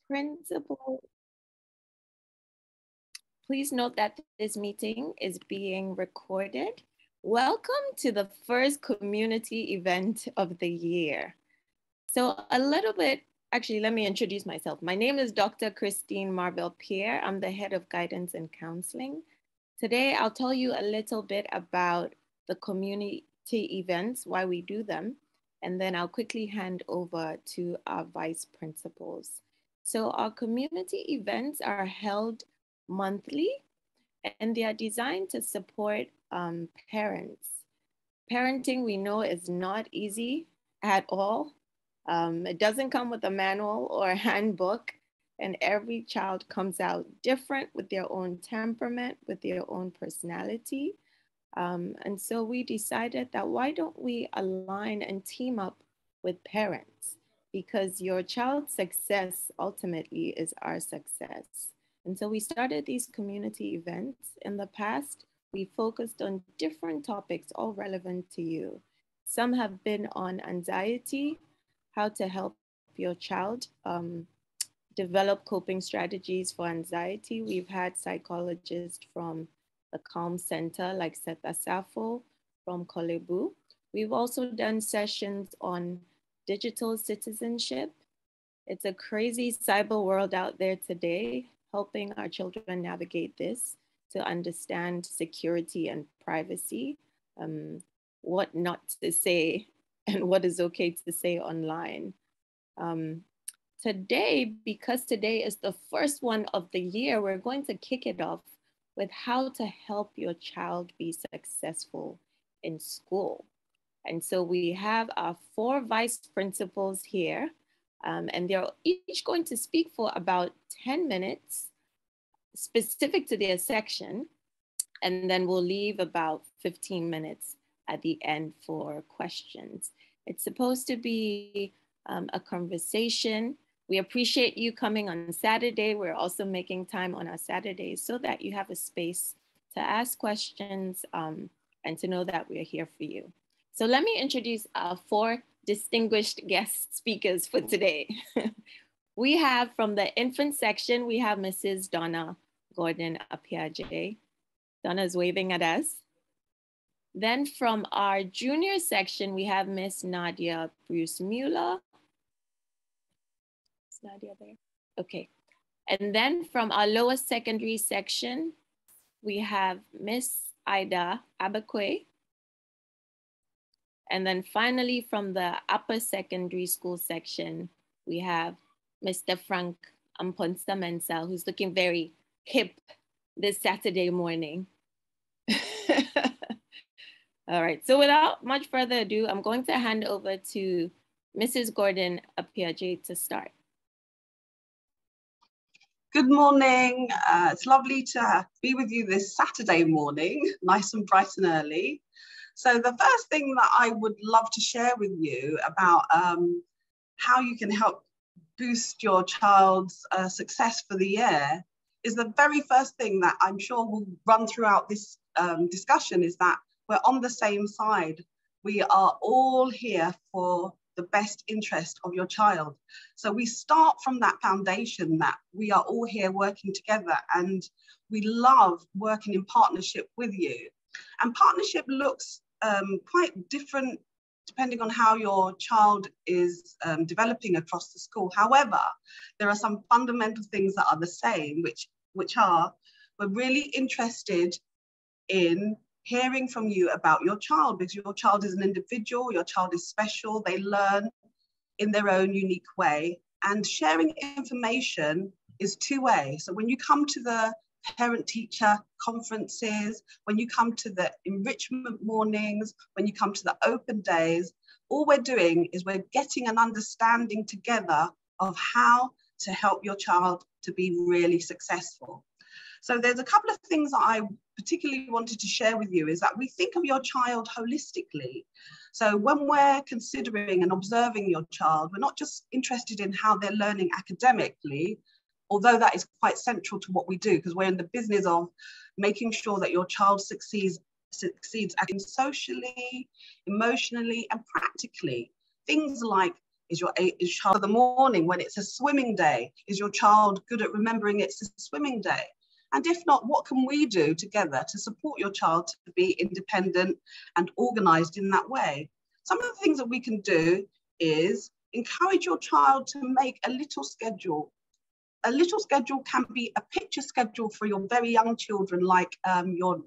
Principal, please note that this meeting is being recorded. Welcome to the first community event of the year. So a little bit, actually, let me introduce myself. My name is Dr. Christine Marble-Pierre. I'm the head of guidance and counseling. Today, I'll tell you a little bit about the community events, why we do them, and then I'll quickly hand over to our vice principals. So our community events are held monthly, and they are designed to support parents. Parenting, we know, is not easy at all. It doesn't come with a manual or a handbook, and every child comes out different with their own temperament, with their own personality. And so we decided that why don't we align and team up with parents, because your child's success ultimately is our success. And so we started these community events. In the past, we focused on different topics, all relevant to you. Some have been on anxiety, how to help your child develop coping strategies for anxiety. We've had psychologists from the Calm Center, like Seta Safo from Kolebu. We've also done sessions on digital citizenship. It's a crazy cyber world out there today, helping our children navigate this to understand security and privacy, what not to say and what is okay to say online. Today, because today is the first one of the year, we're going to kick it off with how to help your child be successful in school. And so we have our 4 vice principals here, and they're each going to speak for about 10 minutes specific to their section, and then we'll leave about 15 minutes at the end for questions. It's supposed to be a conversation. We appreciate you coming on Saturday. We're also making time on our Saturdays so that you have a space to ask questions and to know that we're here for you. So let me introduce our 4 distinguished guest speakers for today. We have from the infant section, we have Mrs. Donna Gordon Apeagyei. Donna's waving at us. Then from our junior section, we have Miss Nadia Bruce-Muller. Is Nadia there? Okay. And then from our lower secondary section, we have Miss Ida Abbeyquaye. And then finally, from the upper secondary school section, we have Mr. Frank Amponsah-Mensah, who's looking very hip this Saturday morning. All right, so without much further ado, I'm going to hand over to Mrs. Gordon Apeagyei to start. Good morning. It's lovely to be with you this Saturday morning, nice and bright and early. So the first thing that I would love to share with you about how you can help boost your child's success for the year is the very first thing that I'm sure will run throughout this discussion is that we're on the same side. We are all here for the best interest of your child. So we start from that foundation that we are all here working together, and we love working in partnership with you. And partnership looks quite different depending on how your child is developing across the school. However, there are some fundamental things that are the same, which are, we're really interested in hearing from you about your child, because your child is an individual, your child is special, they learn in their own unique way, and sharing information is two-way. So when you come to the parent-teacher conferences, when you come to the enrichment mornings, when you come to the open days, all we're doing is we're getting an understanding together of how to help your child to be really successful. So there's a couple of things that I particularly wanted to share with you, is that we think of your child holistically. So when we're considering and observing your child, we're not just interested in how they're learning academically, although that is quite central to what we do, because we're in the business of making sure that your child succeeds socially, emotionally, and practically. Things like Is your child in the morning when it's a swimming day? Is your child good at remembering it's a swimming day? And if not, what can we do together to support your child to be independent and organized in that way? Some of the things that we can do is encourage your child to make a little schedule. A little schedule can be a picture schedule for your very young children, like your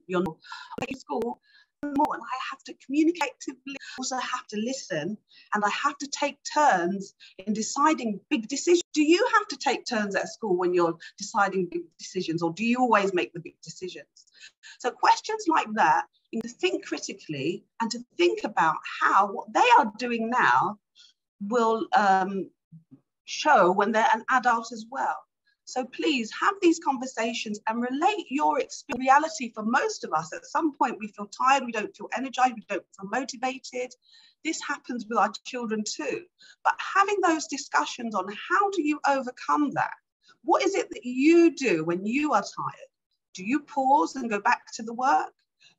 school. More, and I have to communicatively, also have to listen, and I have to take turns in deciding big decisions. Do you have to take turns at school when you're deciding big decisions, or do you always make the big decisions? So questions like that, you need to think critically and to think about how what they are doing now will show when they're an adult as well. So please have these conversations and relate your experience. Reality for most of us, at some point we feel tired, we don't feel energized, we don't feel motivated. This happens with our children too. But having those discussions on how do you overcome that? What is it that you do when you are tired? Do you pause and go back to the work?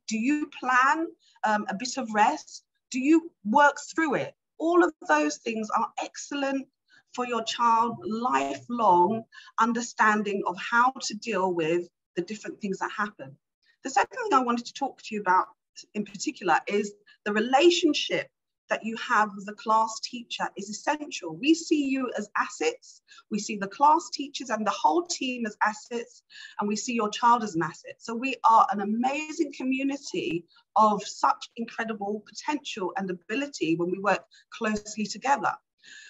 Do you plan a bit of rest? Do you work through it? All of those things are excellent for your child lifelong understanding of how to deal with the different things that happen. The second thing I wanted to talk to you about in particular is the relationship that you have with the class teacher is essential. We see you as assets. We see the class teachers and the whole team as assets, and we see your child as an asset. So we are an amazing community of such incredible potential and ability when we work closely together.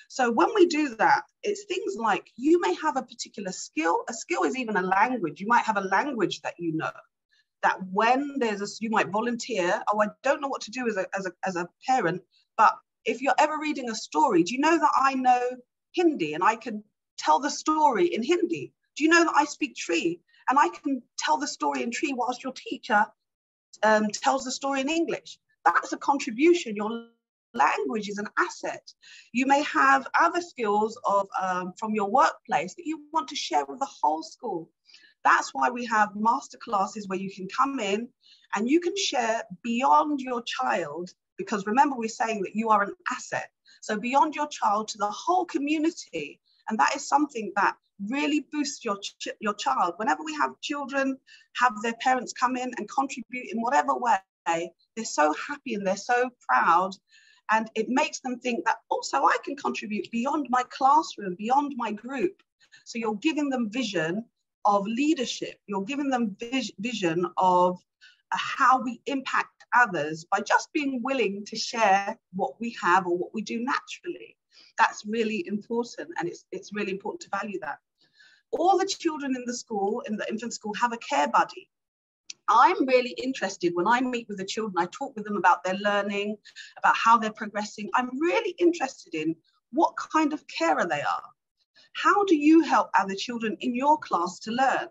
So when we do that, it's things like you may have a particular skill. A skill is even a language. You might have a language that you know, that when you might volunteer. Oh, I don't know what to do as a parent, but if you're ever reading a story, do you know that I know Hindi and I can tell the story in Hindi? Do you know that I speak Tree and I can tell the story in Tree whilst your teacher tells the story in English? That's a contribution. Your language is an asset. You may have other skills from your workplace that you want to share with the whole school. That's why we have master classes where you can come in and you can share beyond your child, because remember we're saying that you are an asset. So beyond your child to the whole community. And that is something that really boosts your child. Whenever we have children have their parents come in and contribute in whatever way, they're so happy and they're so proud. And it makes them think that also I can contribute beyond my classroom, beyond my group. So you're giving them vision of leadership. You're giving them vision of how we impact others by just being willing to share what we have or what we do naturally. That's really important, and it's really important to value that. All the children in the school, in the infant school, have a care buddy. I'm really interested when I meet with the children, I talk with them about their learning, about how they're progressing. I'm really interested in what kind of carer they are. How do you help other children in your class to learn?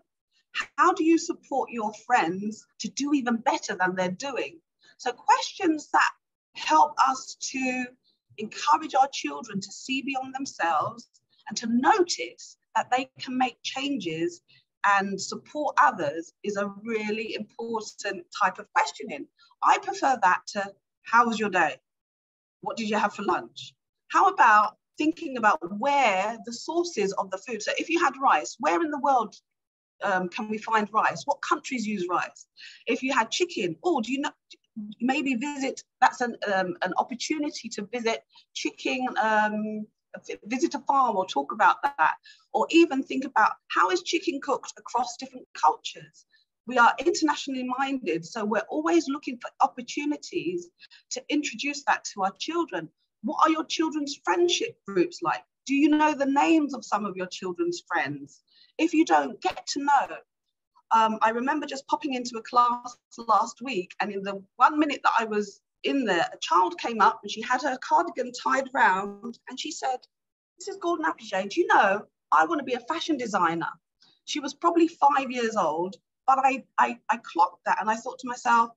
How do you support your friends to do even better than they're doing? So questions that help us to encourage our children to see beyond themselves and to notice that they can make changes and support others is a really important type of questioning. I prefer that to, how was your day? What did you have for lunch? How about thinking about where the sources of the food? So if you had rice, where in the world can we find rice? What countries use rice? If you had chicken, oh, do you know, maybe visit, that's an opportunity to visit chicken, visit a farm or talk about that, or even think about how is chicken cooked across different cultures. We are internationally minded, so we're always looking for opportunities to introduce that to our children. What are your children's friendship groups like? Do you know the names of some of your children's friends? If you don't, get to know. I remember just popping into a class last week, and in the 1 minute that I was in there, a child came up and she had her cardigan tied round and she said, "Mrs. Gordon Apeagyei, do you know, I want to be a fashion designer." She was probably 5 years old, but I clocked that and I thought to myself,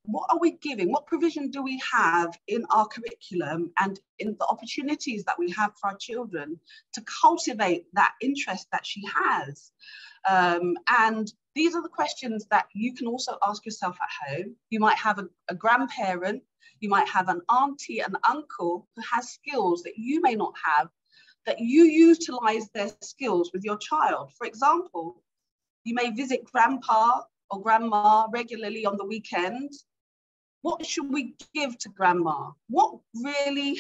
what are we giving? What provision do we have in our curriculum and in the opportunities that we have for our children to cultivate that interest that she has? And these are the questions that you can also ask yourself at home. You might have a grandparent You might have an auntie and uncle who has skills that you may not have, that you utilize their skills with your child. For example, you may visit grandpa or grandma regularly on the weekends. What should we give to grandma? What really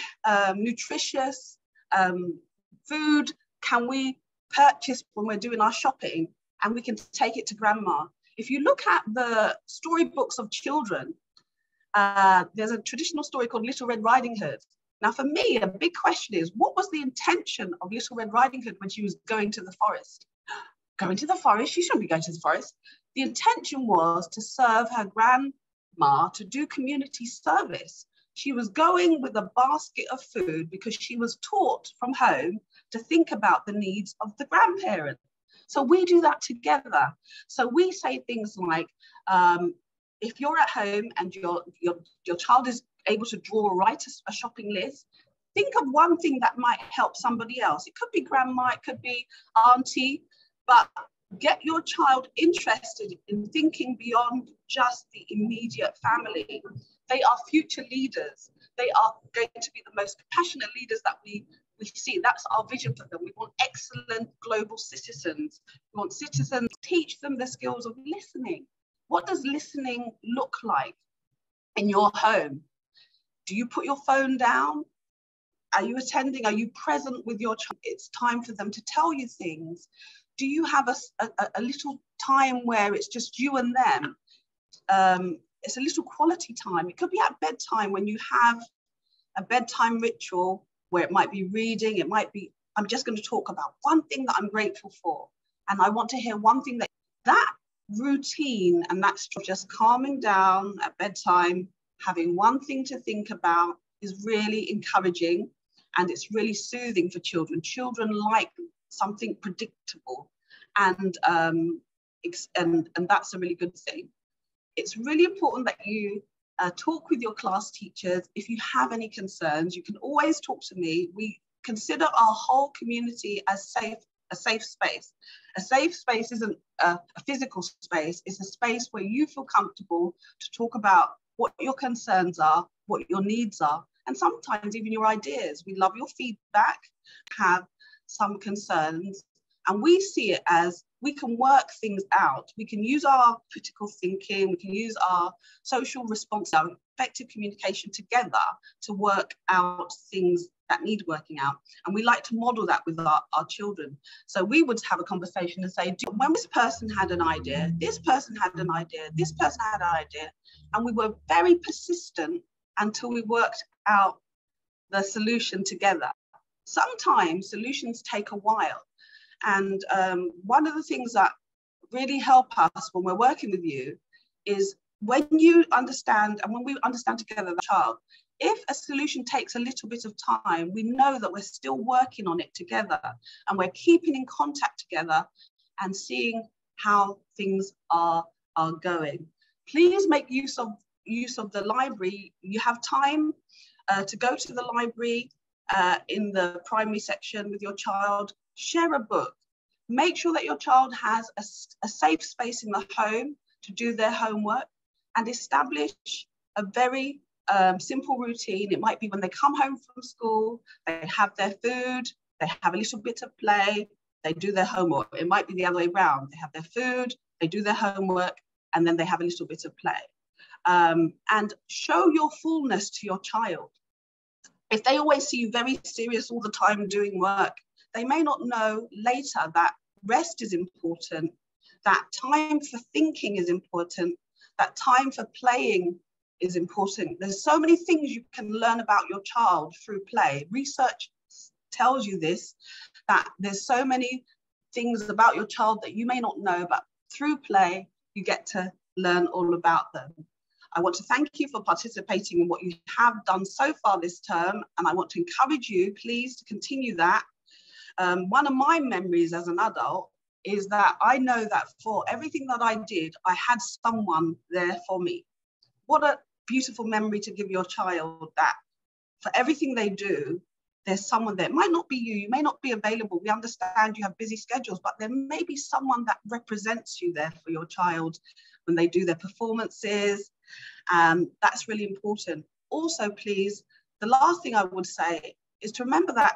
nutritious food can we purchase when we're doing our shopping, and we can take it to grandma? If you look at the storybooks of children, there's a traditional story called Little Red Riding Hood. Now, for me, a big question is, what was the intention of Little Red Riding Hood when she was going to the forest? Going to the forest? She shouldn't be going to the forest. The intention was to serve her grandma, to do community service. She was going with a basket of food because she was taught from home to think about the needs of the grandparent. So we do that together. So we say things like, if you're at home and your child is able to draw or write a shopping list, think of one thing that might help somebody else. It could be grandma, it could be auntie, but get your child interested in thinking beyond just the immediate family. They are future leaders. They are going to be the most compassionate leaders that we see. That's our vision for them. We want excellent global citizens. We want citizens to teach them the skills of listening. What does listening look like in your home? Do you put your phone down? Are you attending? Are you present with your child? It's time for them to tell you things. Do you have a little time where it's just you and them? It's a little quality time. It could be at bedtime when you have a bedtime ritual where it might be reading. It might be, I'm just going to talk about one thing that I'm grateful for. And I want to hear one thing that routine, and that's just calming down at bedtime, having one thing to think about, is really encouraging, and it's really soothing for children. Children like something predictable, and that's a really good thing. It's really important that you talk with your class teachers. If you have any concerns, you can always talk to me. We consider our whole community as a safe space. A safe space isn't a physical space. It's a space where you feel comfortable to talk about what your concerns are, what your needs are, and sometimes even your ideas. We love your feedback, have some concerns, and we see it as we can work things out. We can use our critical thinking, we can use our social response, our effective communication together to work out things that need working out. And we like to model that with our children. So we would have a conversation and say, when this person had an idea, this person had an idea, this person had an idea, and we were very persistent until we worked out the solution together. Sometimes solutions take a while. And one of the things that really help us when we're working with you is when you understand, and when we understand together the child, if a solution takes a little bit of time, we know that we're still working on it together, and we're keeping in contact together and seeing how things are going. Please make use of the library. You have time to go to the library in the primary section with your child. Share a book. Make sure that your child has a safe space in the home to do their homework, and establish a very simple routine. It might be when they come home from school, they have their food, they have a little bit of play, they do their homework. It might be the other way around. They have their food, they do their homework, and then they have a little bit of play. And show your fullness to your child. If they always see you very serious all the time doing work, they may not know later that rest is important, that time for thinking is important, that time for playing is important. There's so many things you can learn about your child through play. Research tells you this, that there's so many things about your child that you may not know, but through play, you get to learn all about them. I want to thank you for participating in what you have done so far this term, and I want to encourage you, please, to continue that. One of my memories as an adult is that I know that for everything that I did, I had someone there for me. What a beautiful memory to give your child, that for everything they do, there's someone there. It might not be you, you may not be available. We understand you have busy schedules, but there may be someone that represents you there for your child when they do their performances. That's really important. also please, the last thing I would say is to remember that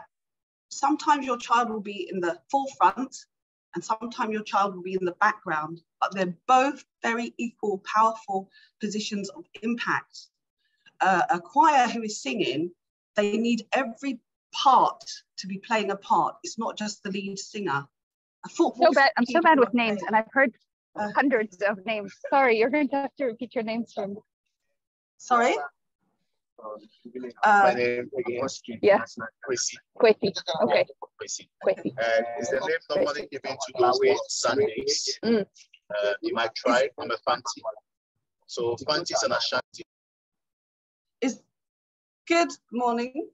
sometimes your child will be in the forefront and sometimes your child will be in the background, but they're both very equal, powerful positions of impact. A choir who is singing, they need every part to be playing a part. It's not just the lead singer. I'm so bad with names, and I've heard hundreds of names. Sorry, you're going to have to repeat your names from. Sorry? My name is Kwesi. Okay. Kwesi. Is the name normally given to those on Sundays? In my tribe, I'm a Fanti. So Fanti is an Ashanti. Good morning.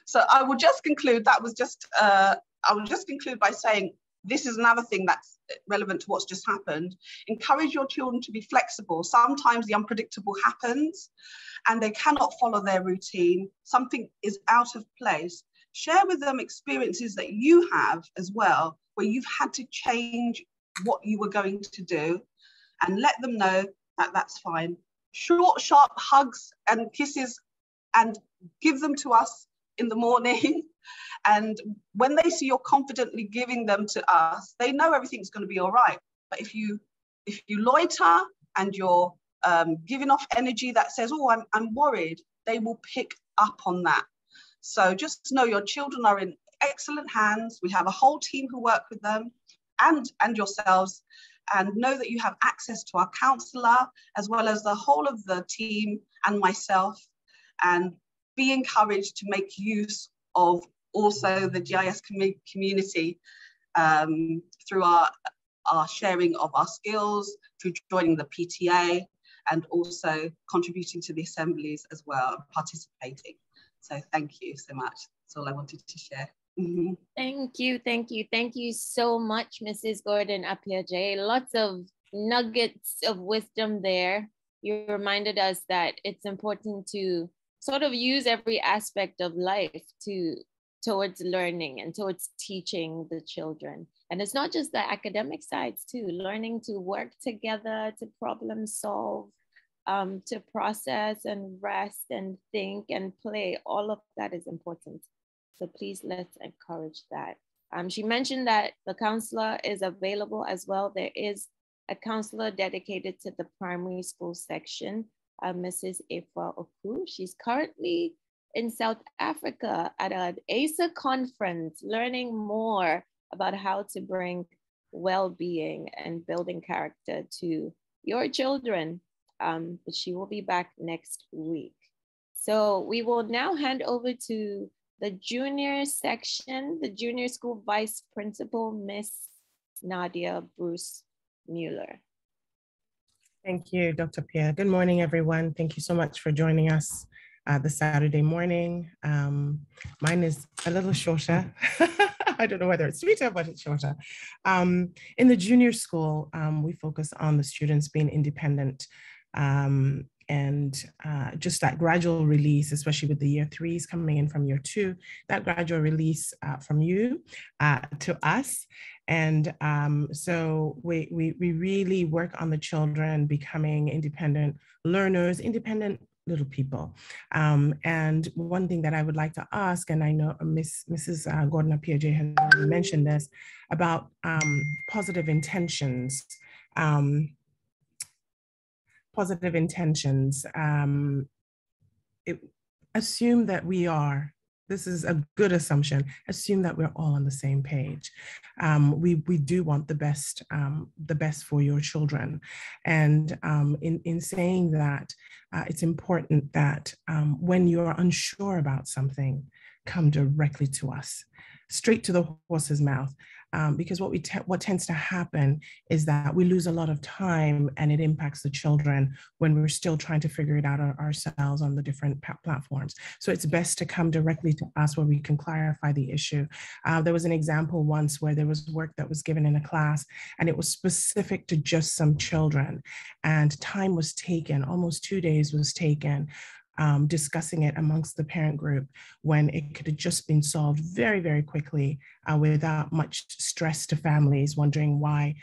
So I will just conclude. That was just. I will just conclude by saying this is another thing that's relevant to what's just happened. Encourage your children to be flexible. Sometimes the unpredictable happens and they cannot follow their routine. Something is out of place. Share with them experiences that you have as well, where you've had to change what you were going to do, and let them know that that's fine. Short, sharp hugs and kisses, and give them to us in the morning. And when they see you're confidently giving them to us, they know everything's going to be all right. But if you loiter and you're giving off energy that says, oh, I'm worried, they will pick up on that. So just know your children are in excellent hands. We have a whole team who work with them and yourselves, and know that you have access to our counsellor as well as the whole of the team and myself, and be encouraged to make use of also the GIS community through our sharing of our skills, through joining the PTA, and also contributing to the assemblies as well, participating. So thank you so much. That's all I wanted to share. Mm-hmm. Thank you so much, Mrs. Gordon Apeagyei. Lots of nuggets of wisdom there. You reminded us that it's important to sort of use every aspect of life towards learning and towards teaching the children. And it's not just the academic sides too, learning to work together, to problem solve, to process and rest and think and play. All of that is important. So please let's encourage that. She mentioned that the counselor is available as well. There is a counselor dedicated to the primary school section, Mrs. Efa Oku. She's currently in South Africa at an ASA conference, learning more about how to bring well-being and building character to your children. But she will be back next week. So we will now hand over to the junior section, the junior school vice principal, Miss Nadia Bruce-Muller. Thank you, Dr. Pierre. Good morning, everyone. Thank you so much for joining us this Saturday morning. Mine is a little shorter. I don't know whether it's sweeter, but it's shorter. In the junior school, we focus on the students being independent and just that gradual release, especially with the year threes coming in from year two, that gradual release from you to us. And so we really work on the children becoming independent learners, independent little people. And one thing that I would like to ask, and I know Mrs. Gordon Apeagyei has already mentioned this, about positive intentions. Positive intentions. Assume that we are, this is a good assumption, assume that we're all on the same page. We do want the best for your children. And in saying that, it's important that when you're unsure about something, come directly to us, straight to the horse's mouth. Because what tends to happen is that we lose a lot of time, and it impacts the children when we're still trying to figure it out ourselves on the different platforms. So it's best to come directly to us where we can clarify the issue. There was an example once where there was work that was given in a class, and it was specific to just some children, and time was taken, almost 2 days was taken. discussing it amongst the parent group when it could have just been solved very, very quickly without much stress to families, wondering why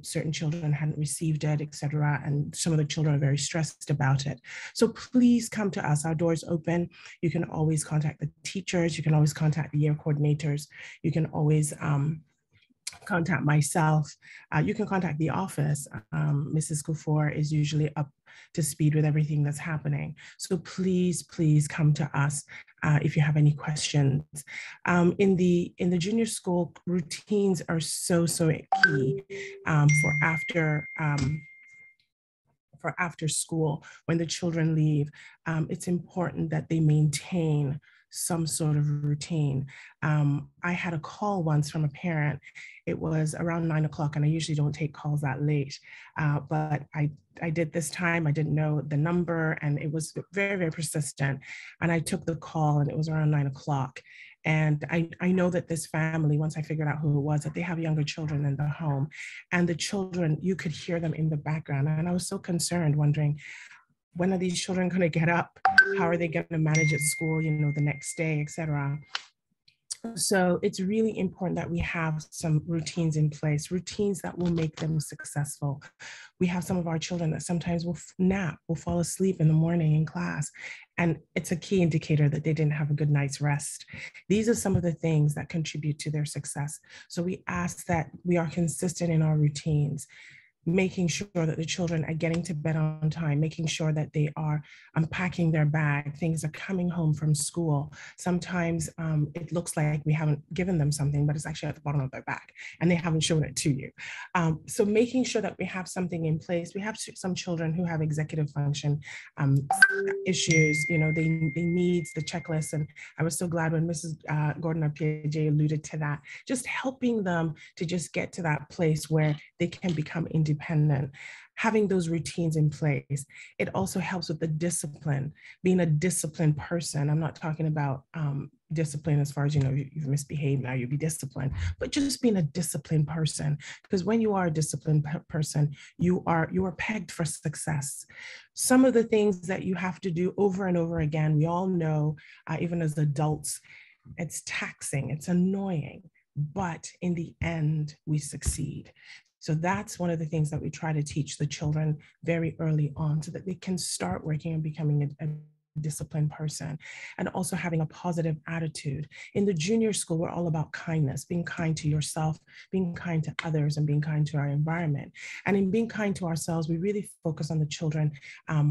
certain children hadn't received it, etc. And some of the children are very stressed about it. So please come to us. Our doors open. You can always contact the teachers. You can always contact the year coordinators. You can always contact myself. You can contact the office. Mrs. Kufor is usually up to speed with everything that's happening. So please, please come to us if you have any questions. In the junior school, routines are so key for after school. When the children leave, it's important that they maintain some sort of routine. I had a call once from a parent. It was around 9 o'clock, and I usually don't take calls that late, but I did this time. I didn't know the number, and it was very, very persistent. And I took the call, and it was around 9 o'clock. And I know that this family, once I figured out who it was, that they have younger children in the home, and the children, you could hear them in the background. And I was so concerned, wondering, when are these children going to get up? How are they going to manage at school, you know, the next day, etc. So it's really important that we have some routines in place, routines that will make them successful. We have some of our children that sometimes will nap, will fall asleep in the morning in class, and it's a key indicator that they didn't have a good night's rest. These are some of the things that contribute to their success. So we ask that we are consistent in our routines, making sure that the children are getting to bed on time, making sure that they are unpacking their bag, things are coming home from school. Sometimes it looks like we haven't given them something, but it's actually at the bottom of their bag and they haven't shown it to you. So making sure that we have something in place. We have some children who have executive function issues, you know, they need the checklist. And I was so glad when Mrs. Gordon Apeagyei alluded to that, just helping them to just get to that place where they can become independent, having those routines in place. It also helps with the discipline, being a disciplined person. I'm not talking about discipline as far as, you know, you've misbehaved, now you'll be disciplined, but just being a disciplined person. Because when you are a disciplined person, you are pegged for success. Some of the things that you have to do over and over again, we all know, even as adults, it's taxing, it's annoying, but in the end, we succeed. So that's one of the things that we try to teach the children very early on so that they can start working and becoming a disciplined person, and also having a positive attitude. In the junior school, we're all about kindness, being kind to yourself, being kind to others, and being kind to our environment. And in being kind to ourselves, we really focus on the children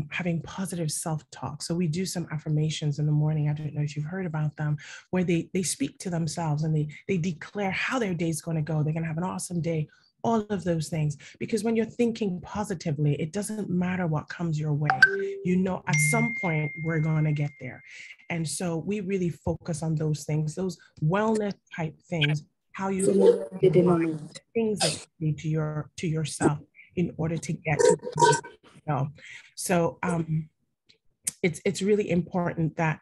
having positive self-talk. So we do some affirmations in the morning. I don't know if you've heard about them, where they speak to themselves and they declare how their day is going to go. They're going to have an awesome day. All of those things, because when you're thinking positively, it doesn't matter what comes your way. You know, at some point we're going to get there. And so we really focus on those things, those wellness type things, how you things that you do to yourself in order to get to where you go. So it's really important that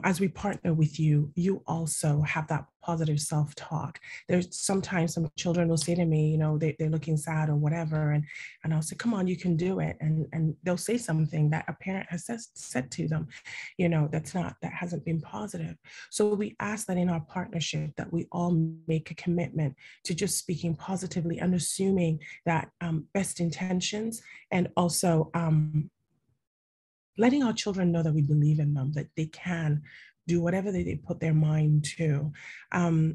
as we partner with you, you also have that positive self-talk. There's sometimes some children will say to me, you know, they're looking sad or whatever, and I'll say, come on, you can do it. And they'll say something that a parent has said to them, you know, that hasn't been positive. So we ask that in our partnership that we all make a commitment to just speaking positively and assuming that best intentions, and also letting our children know that we believe in them, that they can do whatever they put their mind to.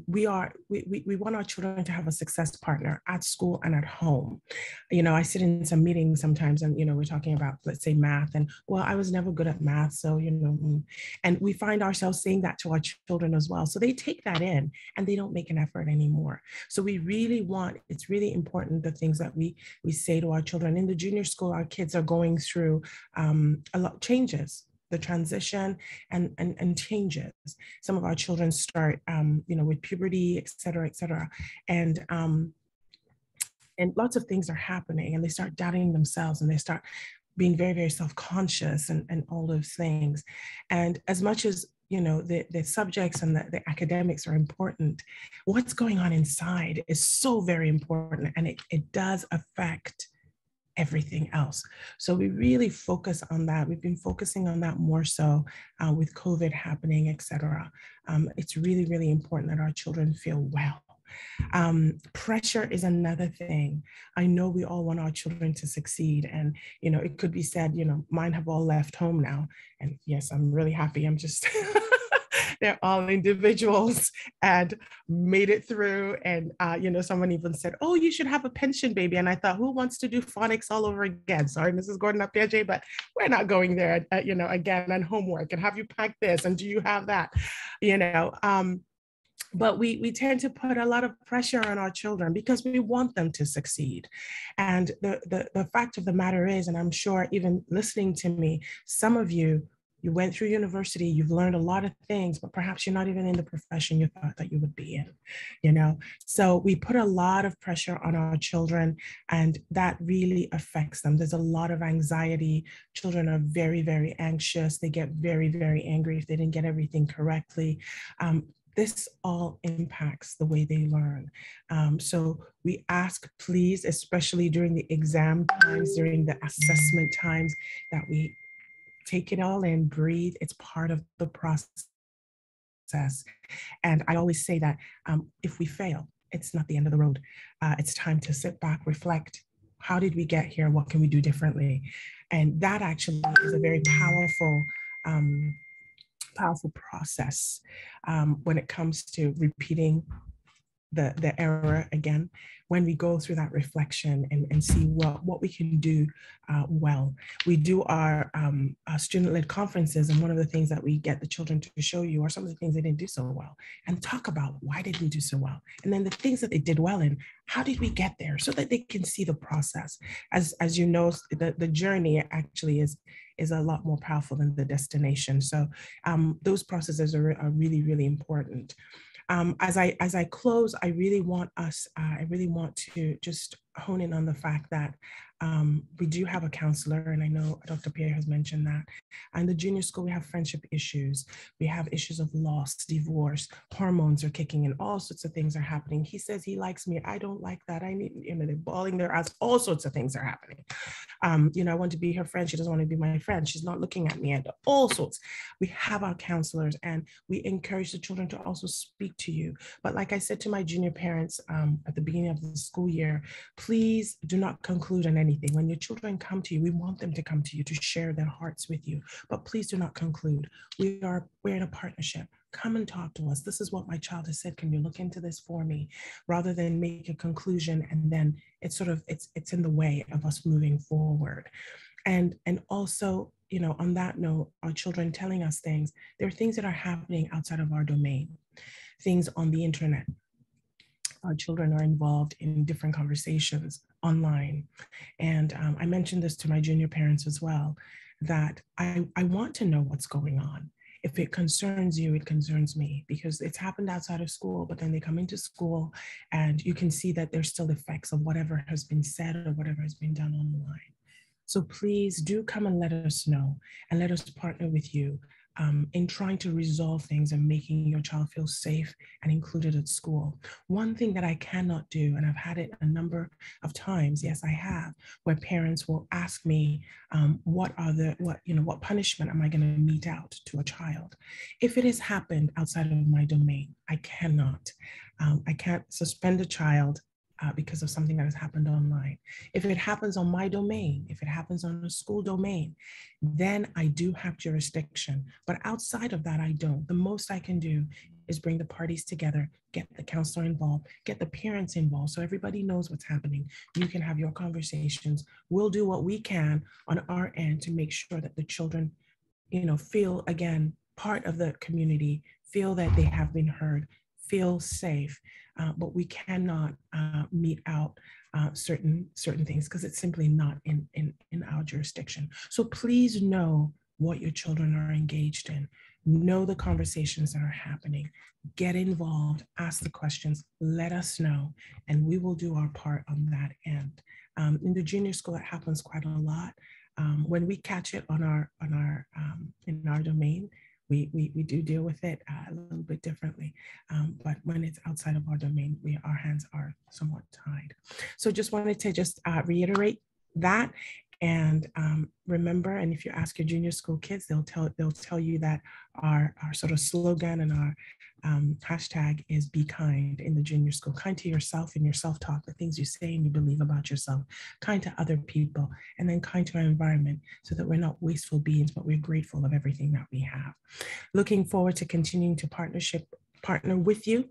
We want our children to have a success partner at school and at home. You know, I sit in some meetings sometimes and, you know, we're talking about, let's say, math, and, well, I was never good at math, so, you know, and we find ourselves saying that to our children as well. So they take that in and they don't make an effort anymore. So we really want, it's really important, the things that we say to our children. In the junior school, our kids are going through a lot of changes, the transition and changes. Some of our children start, you know, with puberty, et cetera, and lots of things are happening, and they start doubting themselves, and they start being very, very self-conscious, and all those things. And as much as, you know, the subjects and the academics are important, what's going on inside is so very important, and it does affect everything else. So we really focus on that. We've been focusing on that more so with COVID happening, et cetera. It's really, really important that our children feel well. Pressure is another thing. I know we all want our children to succeed, and it could be said, mine have all left home now, and yes, I'm really happy. I'm just they're all individuals and made it through. And someone even said, "Oh, you should have a pension, baby." And I thought, who wants to do phonics all over again? Sorry, Mrs. Gordon Apeagyei, but we're not going there. Again, and homework, and have you packed this, and do you have that? But we tend to put a lot of pressure on our children because we want them to succeed. And the fact of the matter is, and I'm sure even listening to me, some of you went through university, you've learned a lot of things, but perhaps you're not even in the profession you thought that you would be in, So we put a lot of pressure on our children, and that really affects them. There's a lot of anxiety. Children are very, very anxious. They get very, very angry if they didn't get everything correctly. This all impacts the way they learn. So we ask, please, especially during the exam times, during the assessment times, that we take it all in, breathe. It's part of the process. And I always say that if we fail, it's not the end of the road. It's time to sit back, reflect. How did we get here? What can we do differently? And that actually is a very powerful process when it comes to repeating the error again, when we go through that reflection and see what we can do well. We do our student-led conferences, and one of the things that we get the children to show you are some of the things they didn't do so well, and talk about why they didn't do so well, and then the things that they did well in, how did we get there, so that they can see the process. As you know, the journey actually is a lot more powerful than the destination. So those processes are really, really important. As I close, I really want to just hone in on the fact that we do have a counselor, and I know Dr. Pierre has mentioned that. In the junior school, we have friendship issues. We have issues of loss, divorce, hormones are kicking in, all sorts of things are happening. He says he likes me, I don't like that. I need, they're bawling their eyes, all sorts of things are happening. I want to be her friend. She doesn't want to be my friend. She's not looking at me, and all sorts. We have our counselors, and we encourage the children to also speak to you. But like I said to my junior parents at the beginning of the school year, please do not conclude on anything. When your children come to you, we want them to come to you to share their hearts with you, but please do not conclude. We're in a partnership. Come and talk to us. This is what my child has said. Can you look into this for me? Rather than make a conclusion and then it's in the way of us moving forward. And also, on that note, our children telling us things, there are things that are happening outside of our domain, things on the internet. Our children are involved in different conversations online. And I mentioned this to my junior parents as well, that I want to know what's going on. If it concerns you, it concerns me, because it's happened outside of school, but then they come into school and you can see that there's still effects of whatever has been said or whatever has been done online. So please do come and let us know, and let us partner with you in trying to resolve things and making your child feel safe and included at school. One thing that I cannot do, and I've had it a number of times, yes, I have, where parents will ask me, what punishment am I going to mete out to a child? If it has happened outside of my domain, I cannot. I can't suspend a child because of something that has happened online. If it happens on my domain, if it happens on a school domain, then I do have jurisdiction. But outside of that, I don't. The most I can do is bring the parties together, get the counselor involved, get the parents involved, so everybody knows what's happening. You can have your conversations. We'll do what we can on our end to make sure that the children, feel, again, part of the community, feel that they have been heard, feel safe. But we cannot mete out certain things because it's simply not in our jurisdiction. So please know what your children are engaged in. Know the conversations that are happening. Get involved, ask the questions, let us know, and we will do our part on that end. In the junior school, it happens quite a lot. When we catch it in our domain, we do deal with it a little bit differently, but when it's outside of our domain, our hands are somewhat tied. So just wanted to reiterate that. And remember, and if you ask your junior school kids, they'll tell you that our sort of slogan and our hashtag is be kind in the junior school. Kind to yourself in your self-talk, the things you say and you believe about yourself. Kind to other people, and then kind to our environment, so that we're not wasteful beings, but we're grateful of everything that we have. Looking forward to continuing to partner with you.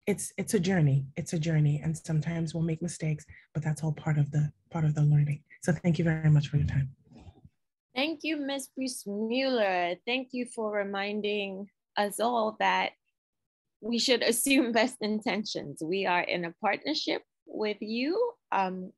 It's a journey. It's a journey, and sometimes we'll make mistakes, but that's all part of the learning. So thank you very much for your time. Thank you, Ms. Bruce-Muller. Thank you for reminding us all that we should assume best intentions. We are in a partnership with you.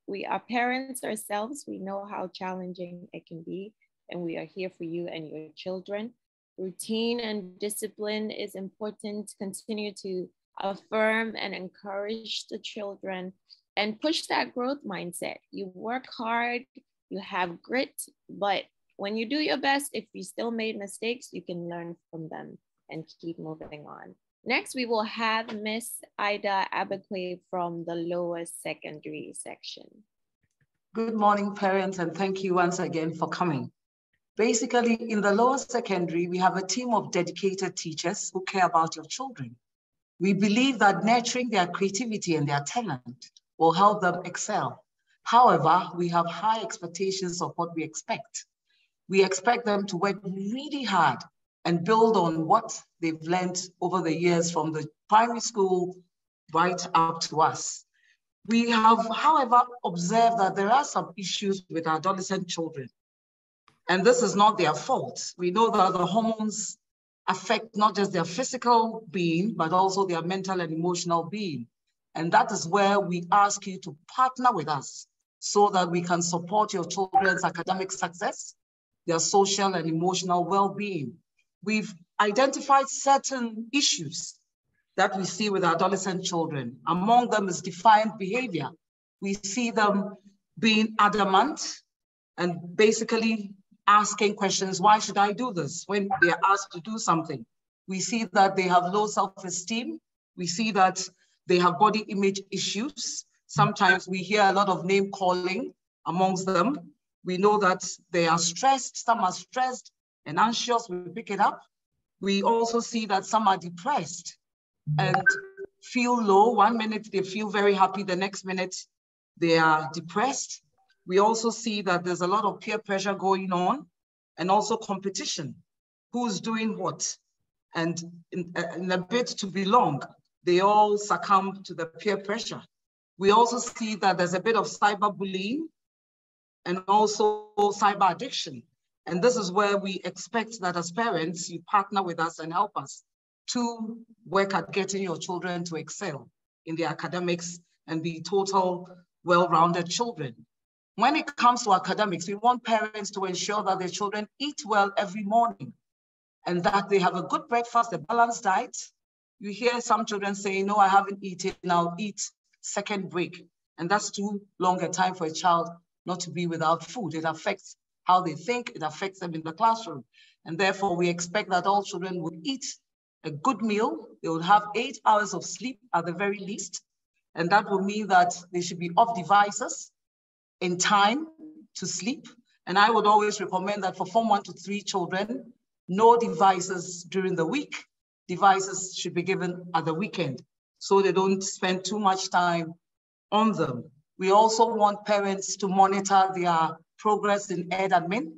We are parents ourselves. We know how challenging it can be, and we are here for you and your children. Routine and discipline is important. Continue to affirm and encourage the children and push that growth mindset. You work hard, you have grit, but when you do your best, if you still made mistakes, you can learn from them and keep moving on. Next, we will have Miss Ida Abbeyquaye from the lower secondary section. Good morning, parents, and thank you once again for coming. Basically, in the lower secondary, we have a team of dedicated teachers who care about your children. We believe that nurturing their creativity and their talent will help them excel. However, we have high expectations of what we expect. We expect them to work really hard and build on what they've learned over the years from the primary school right up to us. We have, however, observed that there are some issues with our adolescent children. And this is not their fault. We know that the hormones affect not just their physical being, but also their mental and emotional being. And that is where we ask you to partner with us so that we can support your children's academic success, their social and emotional well-being. We've identified certain issues that we see with our adolescent children. Among them is defiant behavior. We see them being adamant and basically asking questions, why should I do this? When they're asked to do something. We see that they have low self-esteem. We see that they have body image issues. Sometimes we hear a lot of name calling amongst them. We know that they are stressed. Some are stressed and anxious. We pick it up. We also see that some are depressed and feel low. One minute they feel very happy. The next minute they are depressed. We also see that there's a lot of peer pressure going on and also competition. Who's doing what? And in a bid to belong, they all succumb to the peer pressure. We also see that there's a bit of cyberbullying and also cyber addiction. And this is where we expect that as parents, you partner with us and help us to work at getting your children to excel in their academics and be total, well-rounded children. When it comes to academics, we want parents to ensure that their children eat well every morning and that they have a good breakfast, a balanced diet. You hear some children say, no, I haven't eaten, I'll eat second break. And that's too long a time for a child not to be without food. It affects how they think, it affects them in the classroom. And therefore, we expect that all children would eat a good meal. They would have 8 hours of sleep at the very least. And that will mean that they should be off devices in time to sleep. And I would always recommend that for Form 1 to 3 children, no devices during the week. Devices should be given at the weekend so they don't spend too much time on them. We also want parents to monitor their progress in EdAdmin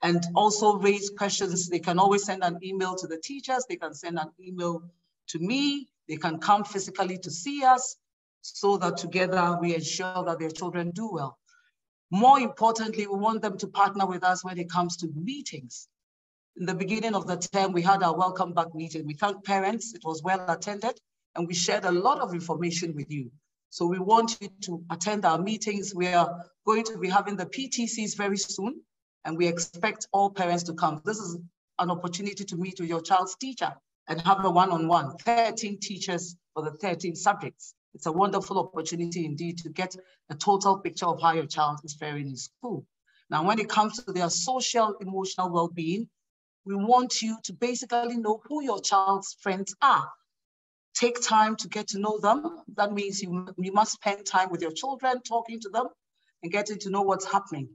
and also raise questions. They can always send an email to the teachers. They can send an email to me. They can come physically to see us so that together we ensure that their children do well. More importantly, we want them to partner with us when it comes to meetings. In the beginning of the term, we had our welcome back meeting. We thanked parents, it was well attended, and we shared a lot of information with you. So we want you to attend our meetings. We are going to be having the PTCs very soon, and we expect all parents to come. This is an opportunity to meet with your child's teacher and have a one-on-one, 13 teachers for the 13 subjects. It's a wonderful opportunity indeed to get a total picture of how your child is faring in school. Now, when it comes to their social, emotional well-being, we want you to basically know who your child's friends are. Take time to get to know them. That means you must spend time with your children, talking to them. and getting to know what's happening,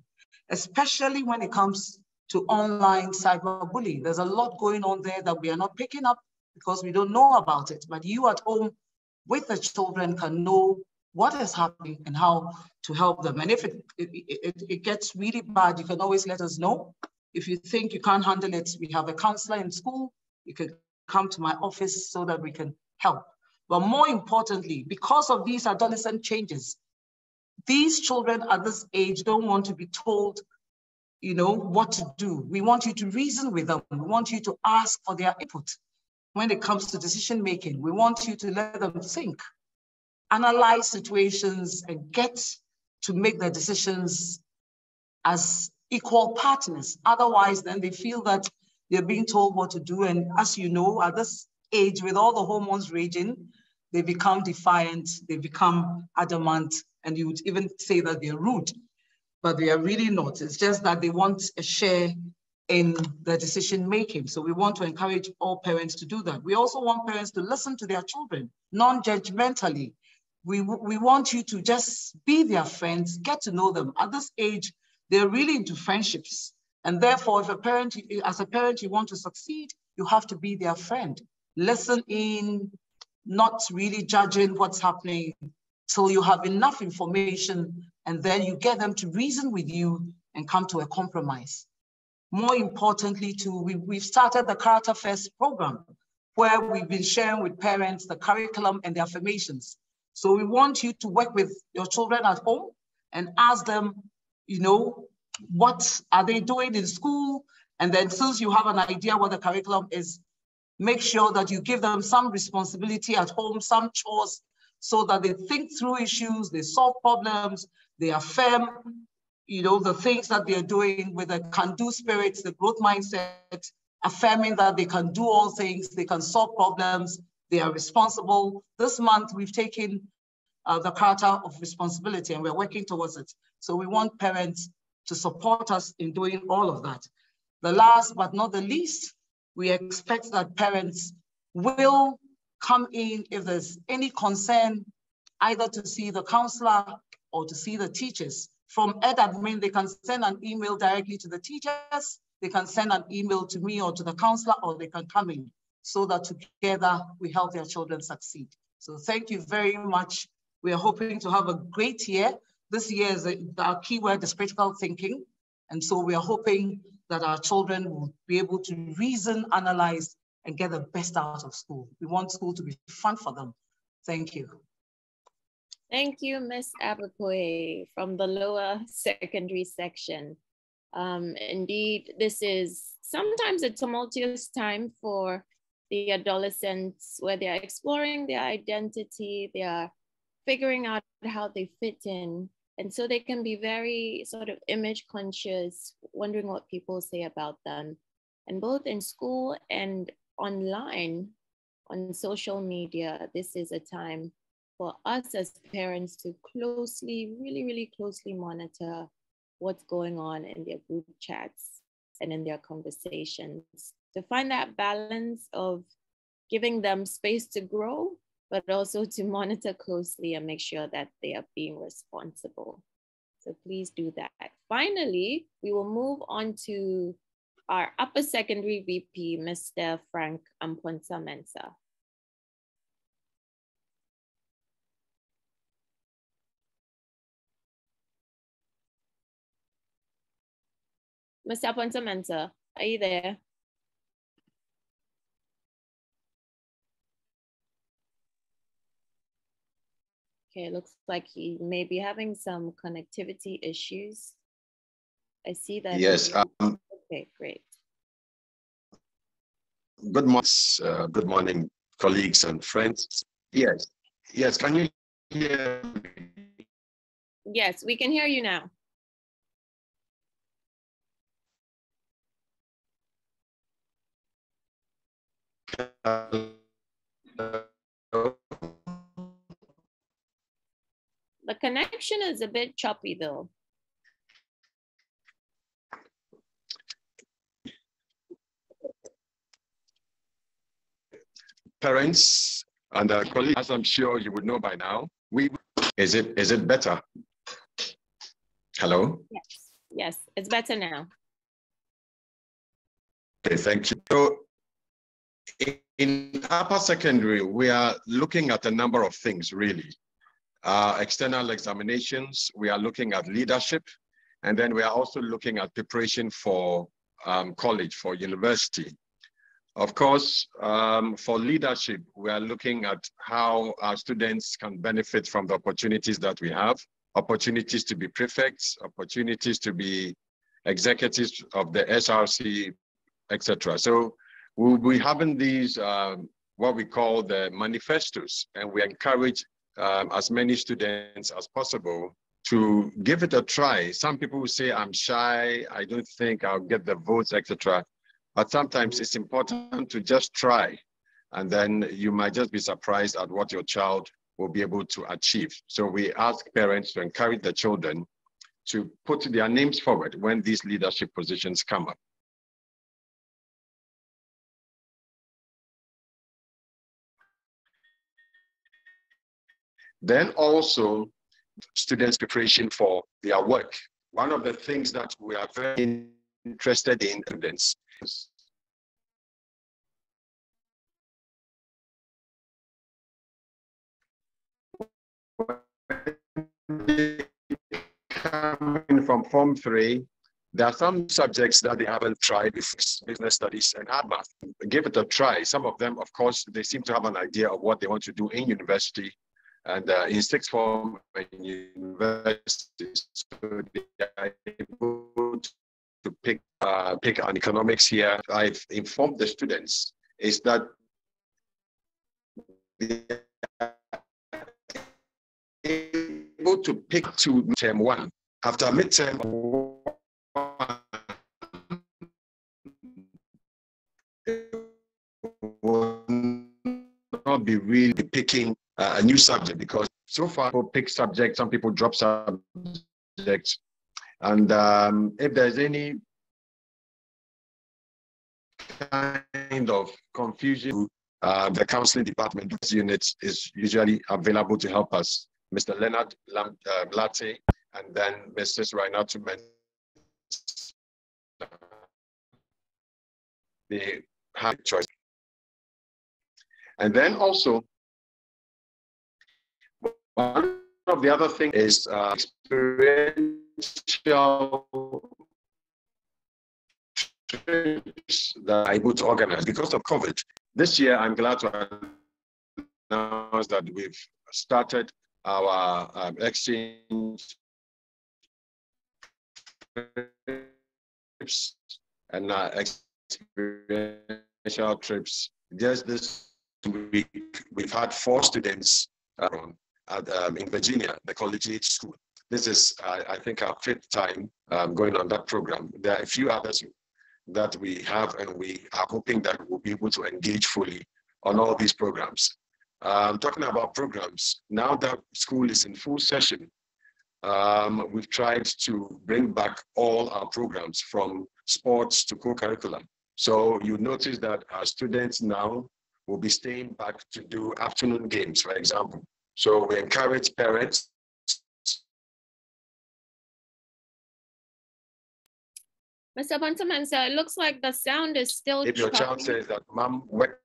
especially when it comes to online cyberbullying. There's a lot going on there that we are not picking up because we don't know about it. But you at home with the children can know what is happening and how to help them. And if it gets really bad, you can always let us know. If you think you can't handle it, we have a counselor in school. You can come to my office so that we can help. But more importantly, because of these adolescent changes, these children at this age don't want to be told, you know, what to do. We want you to reason with them. We want you to ask for their input when it comes to decision making. We want you to let them think, analyze situations, and get to make their decisions as equal partners. Otherwise, then they feel that they're being told what to do. And as you know, at this age, with all the hormones raging, they become defiant, they become adamant, and you would even say that they're rude, but they are really not. It's just that they want a share in the decision making. So we want to encourage all parents to do that. We also want parents to listen to their children, non-judgmentally. We want you to just be their friends, get to know them. At this age, they're really into friendships. And therefore, if as a parent, you want to succeed, you have to be their friend. Listen in, not really judging what's happening till you have enough information, and then you get them to reason with you and come to a compromise. More importantly, too, we've started the Character First program, where we've been sharing with parents the curriculum and the affirmations. So we want you to work with your children at home and ask them, you know, what are they doing in school? And then since you have an idea what the curriculum is, make sure that you give them some responsibility at home, some chores, so that they think through issues, they solve problems, they affirm, you know, the things that they're doing with the can-do spirits, the growth mindset, affirming that they can do all things, they can solve problems, they are responsible. This month, we've taken the character of responsibility and we're working towards it. So we want parents to support us in doing all of that. The last but not the least, we expect that parents will come in if there's any concern, either to see the counselor or to see the teachers. From EdAdmin, they can send an email directly to the teachers, they can send an email to me or to the counselor, or they can come in so that together we help their children succeed. So thank you very much. We are hoping to have a great year. This year is our keyword is critical thinking. And so we are hoping that our children will be able to reason, analyze, and get the best out of school. We want school to be fun for them. Thank you. Thank you, Ms. Abbeyquaye from the lower secondary section. Indeed, this is sometimes a tumultuous time for the adolescents where they are exploring their identity, they are figuring out how they fit in. And so they can be very sort of image conscious, wondering what people say about them. And both in school and online, on social media, this is a time for us as parents to closely, really closely monitor what's going on in their group chats and in their conversations, to find that balance of giving them space to grow, but also to monitor closely and make sure that they are being responsible. So please do that. Finally, we will move on to our upper secondary VP, Mr. Frank Ampuenza-Mensa. Mr. Amponsah-Mensah, are you there? Okay, it looks like he may be having some connectivity issues. I see that. Yes. Okay, great. Good morning, colleagues and friends. Yes. Yes. Can you hear me? Yes, we can hear you now. The connection is a bit choppy though. Parents and colleagues, as I'm sure you would know by now, is it better? Hello? Yes, yes, it's better now. Okay, thank you. So in upper secondary, we are looking at a number of things, really. External examinations, we are looking at leadership, and then we are also looking at preparation for college, for university. Of course, for leadership, we are looking at how our students can benefit from the opportunities that we have, opportunities to be prefects, opportunities to be executives of the SRC, etc. So we'll be having these, what we call the manifestos, and we encourage as many students as possible to give it a try. Some people will say, I'm shy, I don't think I'll get the votes, etc. But sometimes it's important to just try, and then you might just be surprised at what your child will be able to achieve. So we ask parents to encourage the children to put their names forward when these leadership positions come up. Then also students' preparation for their work. One of the things that we are very interested in students coming from Form 3, there are some subjects that they haven't tried before, business studies and art math. Give it a try. Some of them, of course, they seem to have an idea of what they want to do in university and in sixth form and university. So they are able to pick on economics here. I've informed the students is that they are able to pick to midterm 1. After midterm 1, will not be really picking a new subject, because so far people pick subjects, some people drop subjects, and if there's any kind of confusion, the counseling department unit is usually available to help us. Mr. Leonard Blatte and then Mrs. Rainatu Mensa. They have choice. And then also, one of the other things is experiential trips that I'm able to organize because of COVID. This year, I'm glad to announce that we've started our exchange trips and experiential trips. Just this week, we've had 4 students in Virginia, the collegiate school. This is, I think, our 5th time going on that program. There are a few others that we have, and we are hoping that we'll be able to engage fully on all these programs. Talking about programs, now that school is in full session, we've tried to bring back all our programs from sports to co-curriculum. So you notice that our students now will be staying back to do afternoon games, for example. So we encourage parents. Mr. Amponsah-Mensah, it looks like the sound is still If your child says that, Mom, what?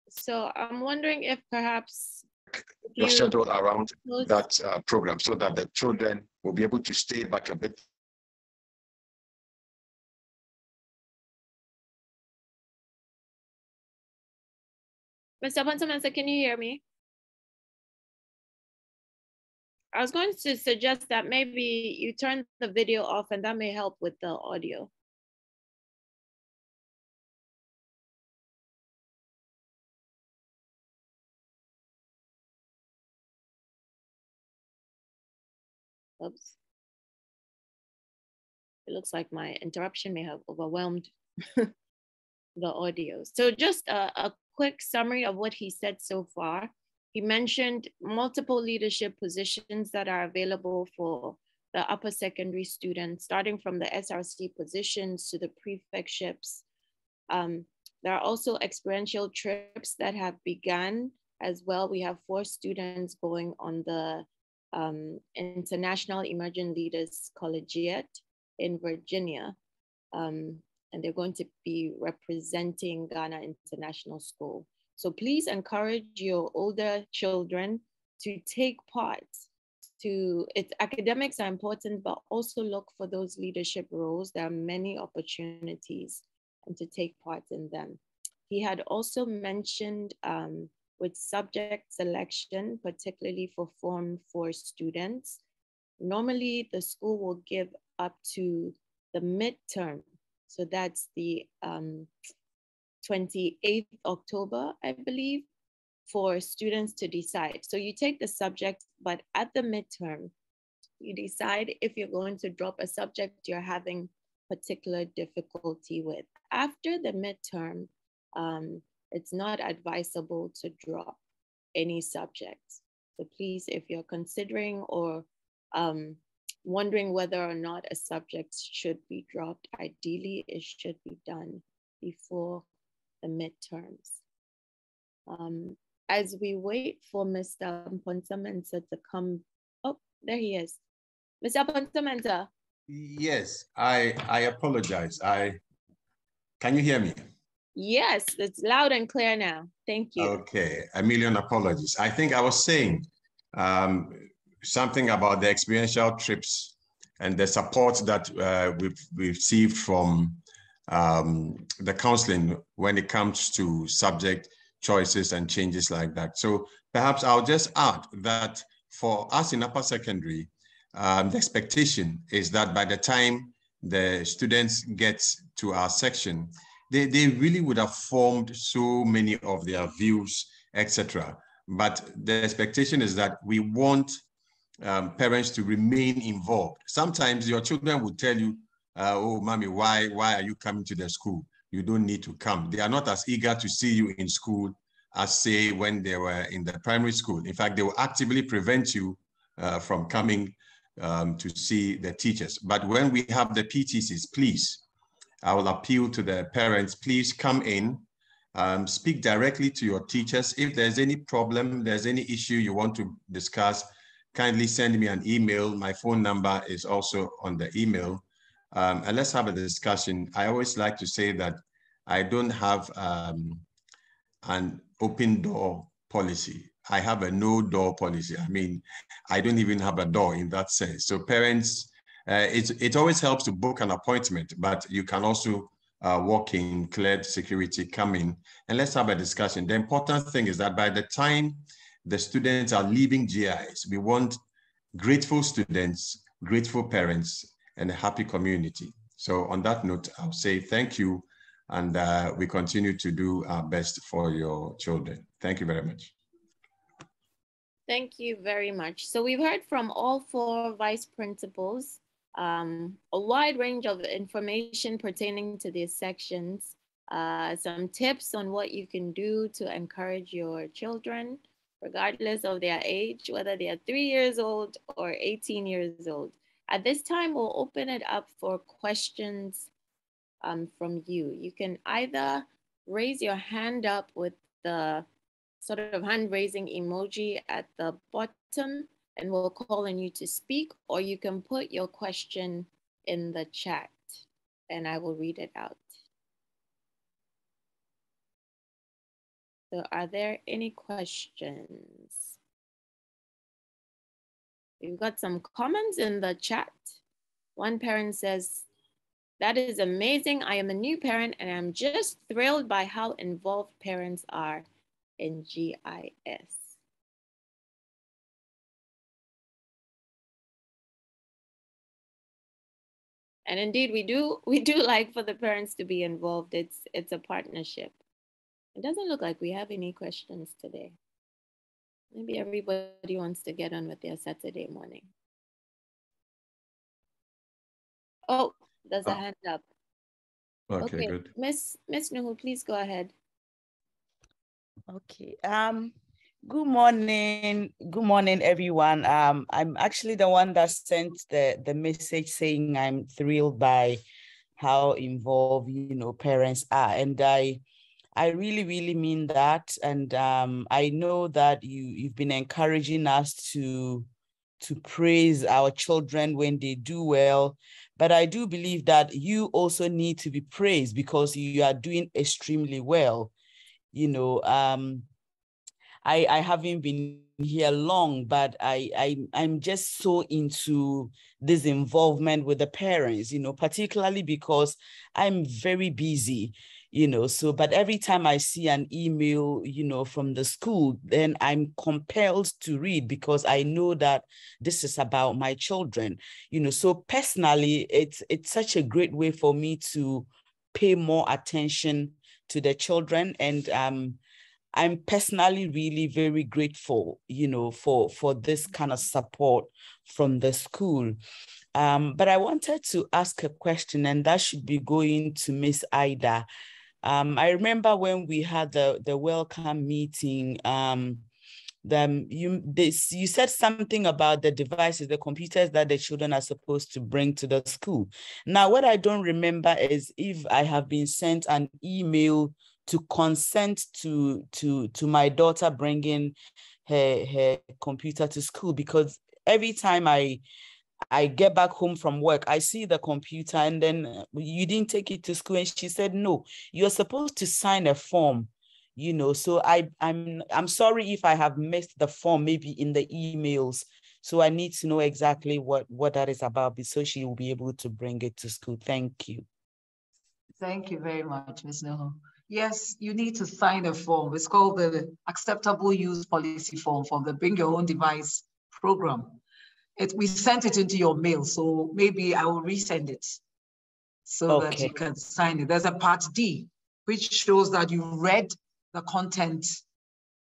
So I'm wondering if perhaps your schedule around that program so that the children will be able to stay back a bit. Mr. Amponsah-Mensah, can you hear me? I was going to suggest that maybe you turn the video off, and that may help with the audio. Oops. It looks like my interruption may have overwhelmed the audio. So just a quick summary of what he said so far. He mentioned multiple leadership positions that are available for the upper secondary students, starting from the SRC positions to the prefectships. There are also experiential trips that have begun as well. We have 4 students going on the International Emerging Leaders Collegiate in Virginia. And they're going to be representing Ghana International School. So please encourage your older children to take part. Academics are important, but also look for those leadership roles. There are many opportunities and to take part in them. He had also mentioned with subject selection, particularly for Form 4 students, normally the school will give up to the midterm. So that's the 28th October, I believe, for students to decide. So you take the subject, but at the midterm, you decide if you're going to drop a subject you're having particular difficulty with. After the midterm, it's not advisable to drop any subjects. So please, if you're considering or wondering whether or not a subject should be dropped, ideally it should be done before the midterms. As we wait for Mr. Amponsah-Mensah to come, oh, there he is. Mr. Amponsah-Mensah. Yes, I apologize. Can you hear me? Yes, it's loud and clear now. Thank you. Okay, a million apologies. I think I was saying something about the experiential trips and the support that we've received from the counseling when it comes to subject choices and changes like that. So perhaps I'll just add that for us in upper secondary, the expectation is that by the time the students get to our section, they really would have formed so many of their views, etc. But the expectation is that we want parents to remain involved. Sometimes your children will tell you, oh, mommy, why are you coming to the school? You don't need to come. They are not as eager to see you in school as, say, when they were in the primary school. In fact, they will actively prevent you from coming to see the teachers. But when we have the PTCs, please, I will appeal to the parents, please come in, speak directly to your teachers. If there's any problem, there's any issue you want to discuss, kindly send me an email. My phone number is also on the email. And let's have a discussion. I always like to say that I don't have an open door policy. I have a no door policy. I mean, I don't even have a door in that sense. So parents, it always helps to book an appointment, but you can also walk in, cleared security, come in, and let's have a discussion. The important thing is that by the time the students are leaving GIS, we want grateful students, grateful parents, and a happy community. So on that note, I'll say thank you, and we continue to do our best for your children. Thank you very much. Thank you very much. So we've heard from all 4 vice principals, a wide range of information pertaining to these sections, some tips on what you can do to encourage your children, regardless of their age, whether they are 3 years old or 18 years old. At this time, we'll open it up for questions from you. You can either raise your hand up with the sort of hand-raising emoji at the bottom, and we'll call on you to speak, or you can put your question in the chat, and I will read it out. So are there any questions? We've got some comments in the chat. One parent says, "That is amazing. I am a new parent and I'm just thrilled by how involved parents are in GIS." And indeed, we do like for the parents to be involved. It's a partnership. It doesn't look like we have any questions today. Maybe everybody wants to get on with their Saturday morning. Oh, there's a hand up. Okay, good. Miss Nuhu, please go ahead. Okay. Good morning, everyone. I'm actually the one that sent the message saying I'm thrilled by how involved parents are, and I really mean that. And I know that you've been encouraging us to praise our children when they do well, but I do believe that you also need to be praised because you are doing extremely well. You know, I haven't been here long, but I'm just so into this involvement with the parents, you know, particularly because I'm very busy, you know, so, but every time I see an email, you know, from the school, then I'm compelled to read because I know that this is about my children, you know, so personally, it's such a great way for me to pay more attention to the children. And I'm personally really very grateful, you know, for this kind of support from the school. But I wanted to ask a question, and that should be going to Miss Ida. I remember when we had the welcome meeting, you said something about the devices, the computers that the children are supposed to bring to the school. Now, what I don't remember is if I have been sent an email to consent to my daughter bringing her computer to school, because every time I get back home from work, I see the computer and then you didn't take it to school. And she said, no, you're supposed to sign a form, you know, so I'm sorry if I have missed the form, maybe in the emails. So I need to know exactly what that is about, so she will be able to bring it to school. Thank you. Thank you very much, Ms. Nuhu. Yes, you need to sign a form. It's called the Acceptable Use Policy Form from the Bring Your Own Device program. We sent it into your mail, so maybe I will resend it so that you can sign it. There's a part D, which shows that you read the content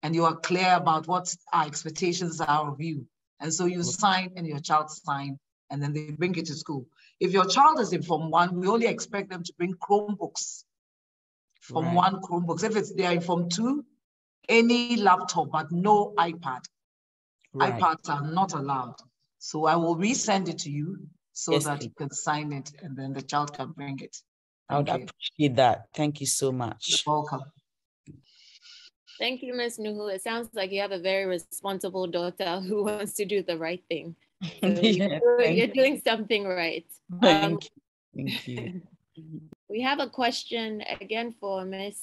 and you are clear about what our expectations are of you. And so you sign and your child sign, and then they bring it to school. If your child is in Form 1, we only expect them to bring Chromebooks. Form 1 Chromebooks. If they are in Form 2, any laptop, but no iPad. iPads are not allowed. So I will resend it to you so that you can sign it, and then the child can bring it. I would appreciate that. Thank you so much. You're welcome. Thank you, Ms. Nuhu. It sounds like you have a very responsible daughter who wants to do the right thing. So you're doing something right. Thank you. We have a question again for Ms.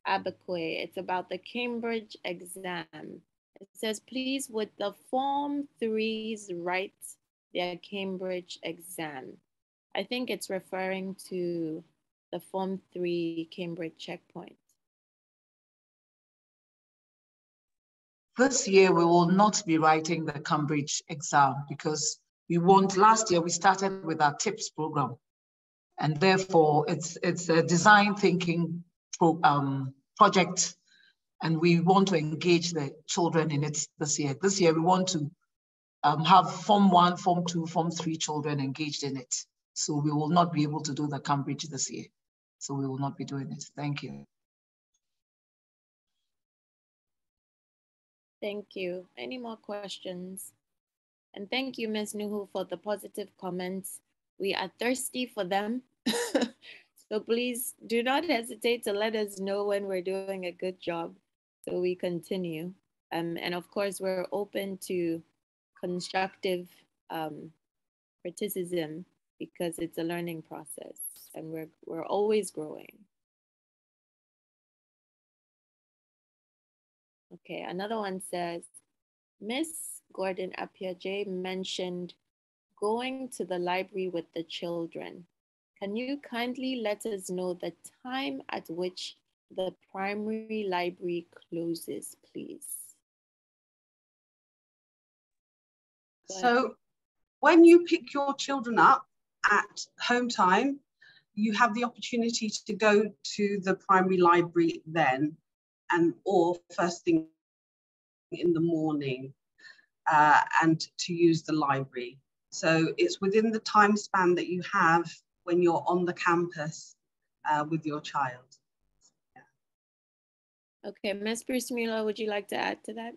Abbeyquaye. It's about the Cambridge exam. It says, please, would the Form 3s write their Cambridge exam? I think it's referring to the Form 3 Cambridge checkpoint. This year, we will not be writing the Cambridge exam because last year we started with our TIPS program. And therefore it's a design thinking project, and we want to engage the children in it this year. This year we want to have Form 1, Form 2, Form 3 children engaged in it. So we will not be able to do the Cambridge this year. So we will not be doing it. Thank you. Thank you. Any more questions? And thank you, Ms. Nuhu, for the positive comments. We are thirsty for them. So please do not hesitate to let us know when we're doing a good job so we continue. And of course, we're open to constructive criticism because it's a learning process and we're always growing. Okay, another one says, Ms. Gordon Apeagyei mentioned going to the library with the children. Can you kindly let us know the time at which the primary library closes, please? So when you pick your children up at home time, you have the opportunity to go to the primary library then, or first thing in the morning, and to use the library. So it's within the time span that you have when you're on the campus with your child. Yeah. Okay, Ms. Bruce-Muller, would you like to add to that?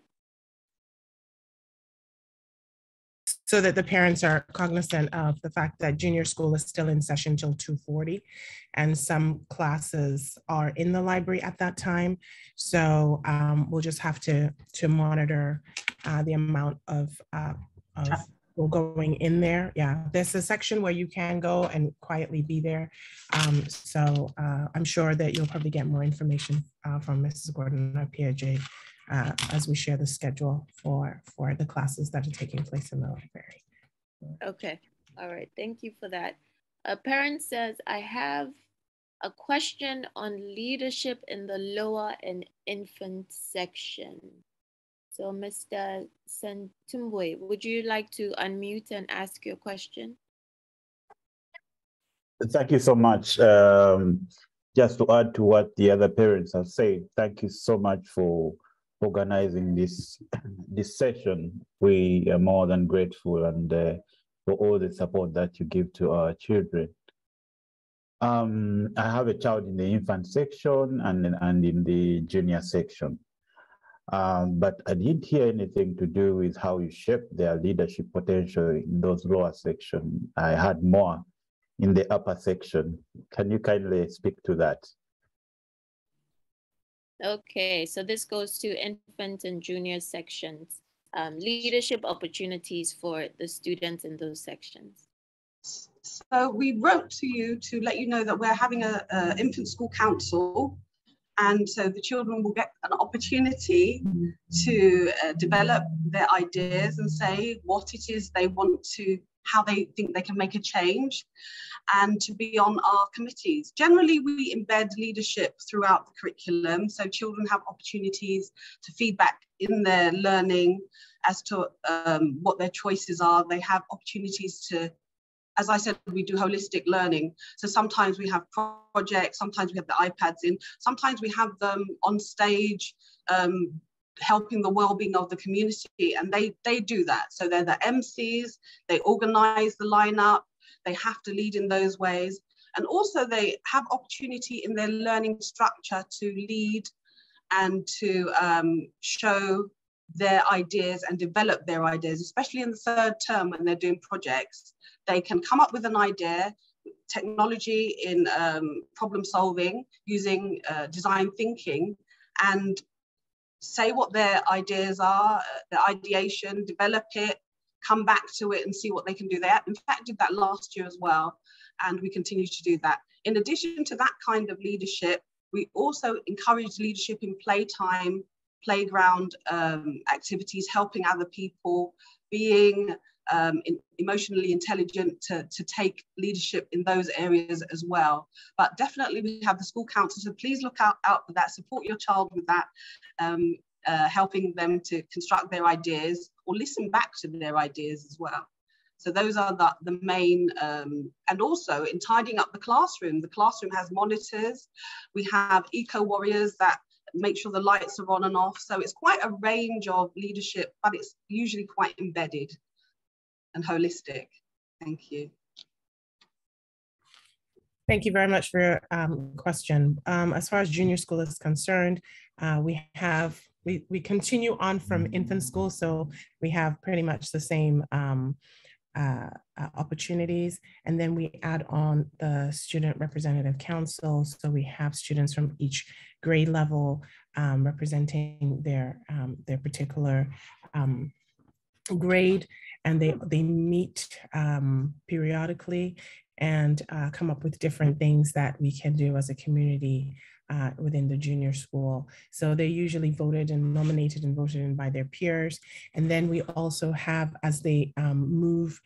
So that the parents are cognizant of the fact that junior school is still in session till 2:40, and some classes are in the library at that time. So we'll just have to monitor the amount of going in there. Yeah, there's a section where you can go and quietly be there. So I'm sure that you'll probably get more information from Mrs. Gordon Apeagyei as we share the schedule for the classes that are taking place in the library. Okay, all right, thank you for that. A parent says, I have a question on leadership in the lower and infant section. So Mr. Santumbwe, would you like to unmute and ask your question? Thank you so much. Just to add to what the other parents have said, thank you so much for organizing this session. We are more than grateful, and for all the support that you give to our children. I have a child in the infant section and in the junior section. But I didn't hear anything to do with how you shape their leadership potential in those lower sections. I had more in the upper section. Can you kindly speak to that? Okay, so this goes to infant and junior sections, leadership opportunities for the students in those sections. So we wrote to you to let you know that we're having a infant school council. And so the children will get an opportunity to develop their ideas and say what it is they want to, how they think they can make a change, and to be on our committees. Generally, we embed leadership throughout the curriculum, so children have opportunities to feedback in their learning as to what their choices are. They have opportunities to, as I said, we do holistic learning. So sometimes we have projects, sometimes we have the iPads in, sometimes we have them on stage, helping the well-being of the community, and they do that. So they're the MCs, they organize the lineup, they have to lead in those ways. And also they have opportunity in their learning structure to lead and to show their ideas and develop their ideas, especially in the third term when they're doing projects. They can come up with an idea, technology in problem solving, using design thinking, and say what their ideas are, their ideation, develop it, come back to it and see what they can do. They in fact did that last year as well, and we continue to do that. In addition to that kind of leadership, we also encourage leadership in playtime, playground activities, helping other people, being emotionally intelligent to take leadership in those areas as well. But definitely we have the school council, so please look out for that, support your child with that, helping them to construct their ideas or listen back to their ideas as well. So those are the main, and also in tidying up the classroom has monitors, we have eco-warriors that make sure the lights are on and off. So it's quite a range of leadership, but it's usually quite embedded and holistic. Thank you. Thank you very much for your question. As far as junior school is concerned, we continue on from infant school, so we have pretty much the same opportunities, and then we add on the student representative council, so we have students from each grade level representing their particular grade, and they meet periodically and come up with different things that we can do as a community within the junior school. So they're usually voted and nominated and voted in by their peers. And then we also have, as they move,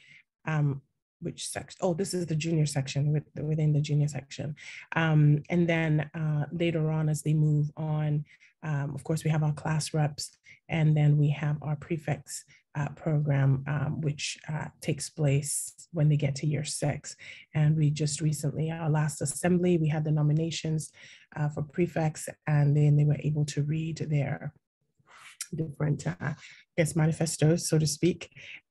which section? Oh, this is the junior section within the junior section. And then later on, as they move on, of course, we have our class reps, and then we have our prefects program, which takes place when they get to year 6. And we just recently, our last assembly, we had the nominations for prefects, and then they were able to read their different, manifestos, so to speak.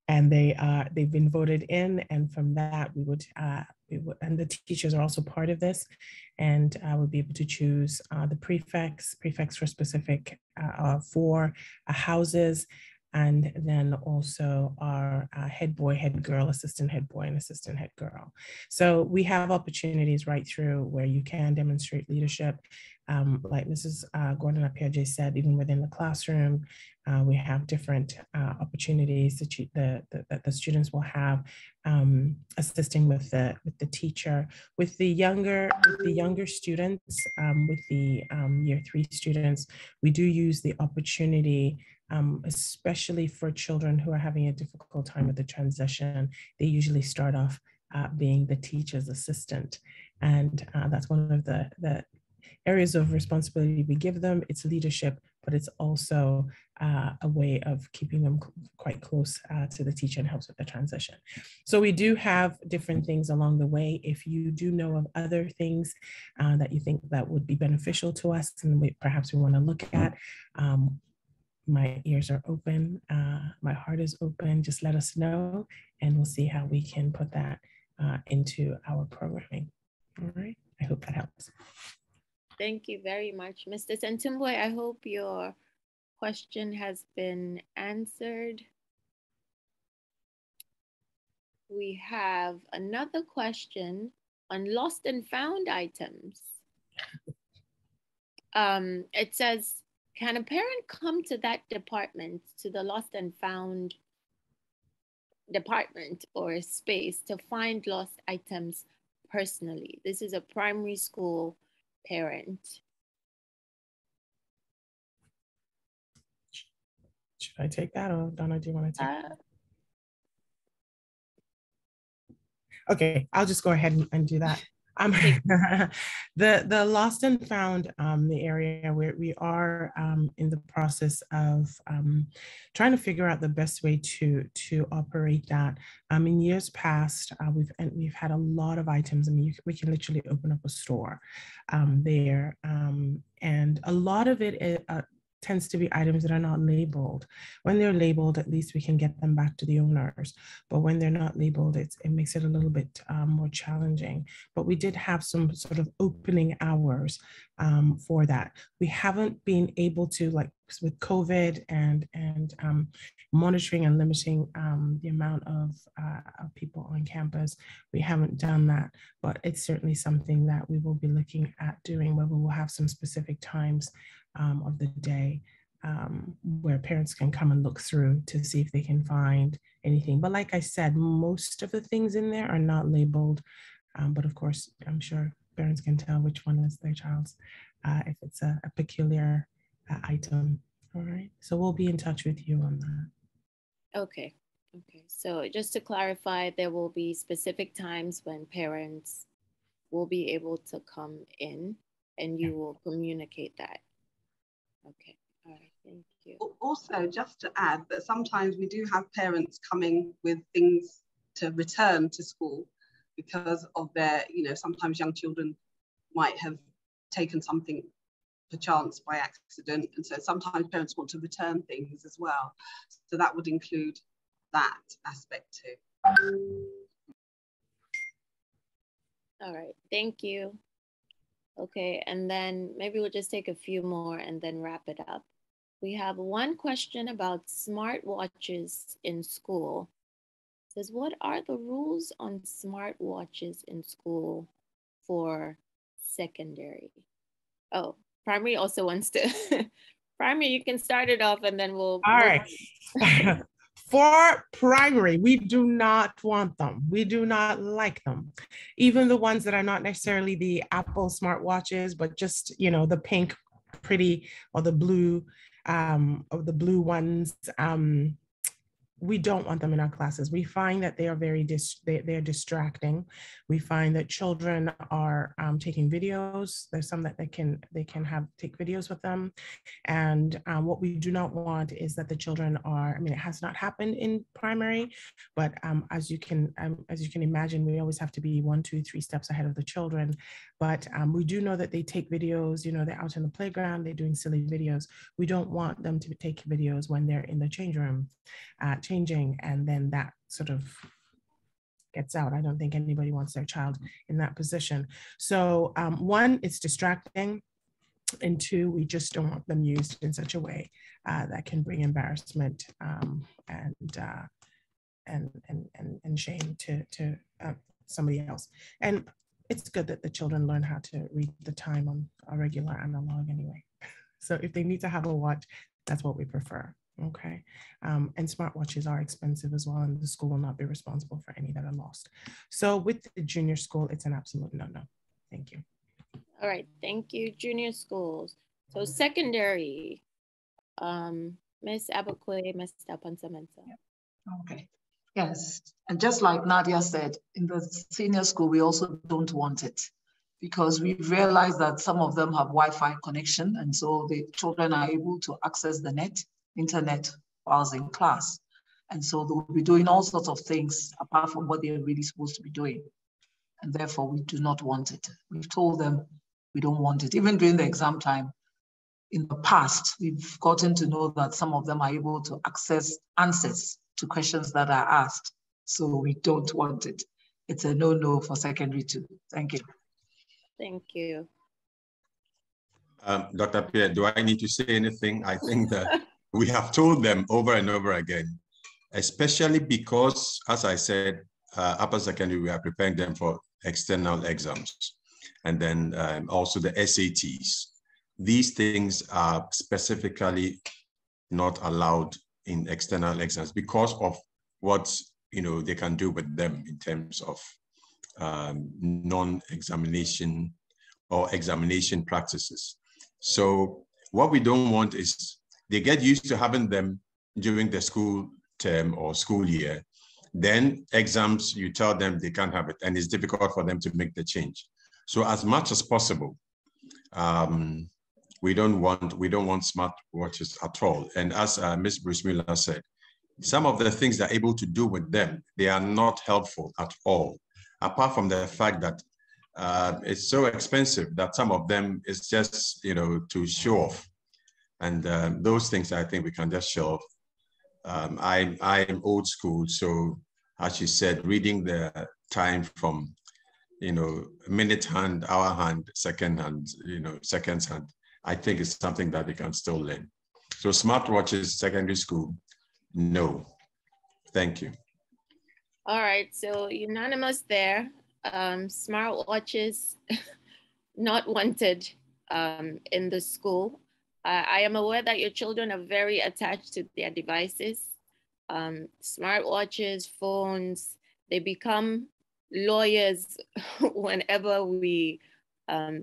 And they've been voted in, and from that we would and the teachers are also part of this, and we'll be able to choose the prefects for specific for houses, and then also our head boy, head girl, assistant head boy, and assistant head girl. So we have opportunities right through where you can demonstrate leadership. Like Mrs. Gordon Apeagyei said, even within the classroom, We have different opportunities that the students will have assisting with the teacher. With the younger students, with the year 3 students, we do use the opportunity, especially for children who are having a difficult time with the transition. They usually start off being the teacher's assistant, and that's one of the areas of responsibility we give them. It's leadership, but it's also a way of keeping them quite close to the teacher and helps with the transition. So we do have different things along the way. If you do know of other things that you think that would be beneficial to us and perhaps we want to look at, my ears are open, my heart is open. Just let us know and we'll see how we can put that into our programming. All right, I hope that helps. Thank you very much, Mr. Sentumboy. I hope your question has been answered. We have another question on lost and found items. It says, can a parent come to that department, to the lost and found department or space to find lost items personally? This is a primary school parent. Should I take that, or Donna, do you want to take it? Okay, I'll just go ahead and do that. The lost and found, the area where we are in the process of trying to figure out the best way to operate that. In years past, we've had a lot of items. I mean, we can literally open up a store there, and a lot of it tends to be items that are not labeled. When they're labeled, at least we can get them back to the owners. But when they're not labeled, it makes it a little bit more challenging. But we did have some sort of opening hours for that. We haven't been able to, like with COVID and monitoring and limiting the amount of people on campus, we haven't done that. But it's certainly something that we will be looking at doing, where we will have some specific times of the day where parents can come and look through to see if they can find anything. But like I said, most of the things in there are not labeled, but of course, I'm sure parents can tell which one is their child's if it's a peculiar item. All right, so we'll be in touch with you on that. Okay, so just to clarify, there will be specific times when parents will be able to come in and you will communicate that. Okay, all right, thank you. Also, just to add that sometimes we do have parents coming with things to return to school because of their, sometimes young children might have taken something perchance by accident. And so sometimes parents want to return things as well. So that would include that aspect too. All right, thank you. Okay, and then maybe we'll just take a few more and then wrap it up. We have one question about smartwatches in school. It says, what are the rules on smartwatches in school for secondary? Oh, primary also wants to. Primary, you can start it off and then we'll. All right. For primary, we do not want them. We do not like them. Even the ones that are not necessarily the Apple smartwatches, but just, the pink pretty or the blue ones. We don't want them in our classes. We find that they are they're distracting. We find that children are taking videos. There's some that they can take videos with them. And what we do not want is that the children are, it has not happened in primary, but as you can imagine, we always have to be 1, 2, 3 steps ahead of the children. But we do know that they take videos, they're out in the playground, they're doing silly videos. We don't want them to take videos when they're in the change room, changing, and then that sort of gets out. I don't think anybody wants their child in that position. So 1, it's distracting. And 2, we just don't want them used in such a way that can bring embarrassment and shame to somebody else. And it's good that the children learn how to read the time on a regular analog anyway. So if they need to have a watch, that's what we prefer. Okay. And smartwatches are expensive as well, and the school will not be responsible for any that are lost. So with the junior school, it's an absolute no-no. Thank you. All right, thank you, junior schools. So secondary, Ms. Abbeyquaye, Ms. Amponsah-Mensah. Okay. Yes, and just like Nadia said, in the senior school, we also don't want it because we've realized that some of them have Wi-Fi connection, and so the children are able to access the internet whilst in class. And so they'll be doing all sorts of things apart from what they're really supposed to be doing. And therefore, we do not want it. We've told them we don't want it. Even during the exam time, in the past, we've gotten to know that some of them are able to access answers to questions that are asked. So we don't want it. It's a no-no for secondary too. Thank you. Thank you. Dr. Pierre, do I need to say anything? I think that we have told them over and over again, especially because, as I said, upper secondary, we are preparing them for external exams. And then also the SATs. These things are specifically not allowed in external exams because of what they can do with them in terms of non-examination or examination practices. So what we don't want is they get used to having them during the school term or school year. Then exams, you tell them they can't have it, and it's difficult for them to make the change. So as much as possible, we don't want smartwatches at all. And as Ms. Bruce-Muller said, some of the things they're able to do with them, they are not helpful at all, apart from the fact that it's so expensive that some of them is just, to show off. And those things I think we can just show off. I am old school, so as she said, reading the time from, minute hand, hour hand, second hand, seconds hand, I think it's something that they can still learn. So smartwatches, secondary school, no. Thank you. All right, so unanimous there. Smartwatches not wanted in the school. I am aware that your children are very attached to their devices. Smartwatches, phones, they become lawyers whenever we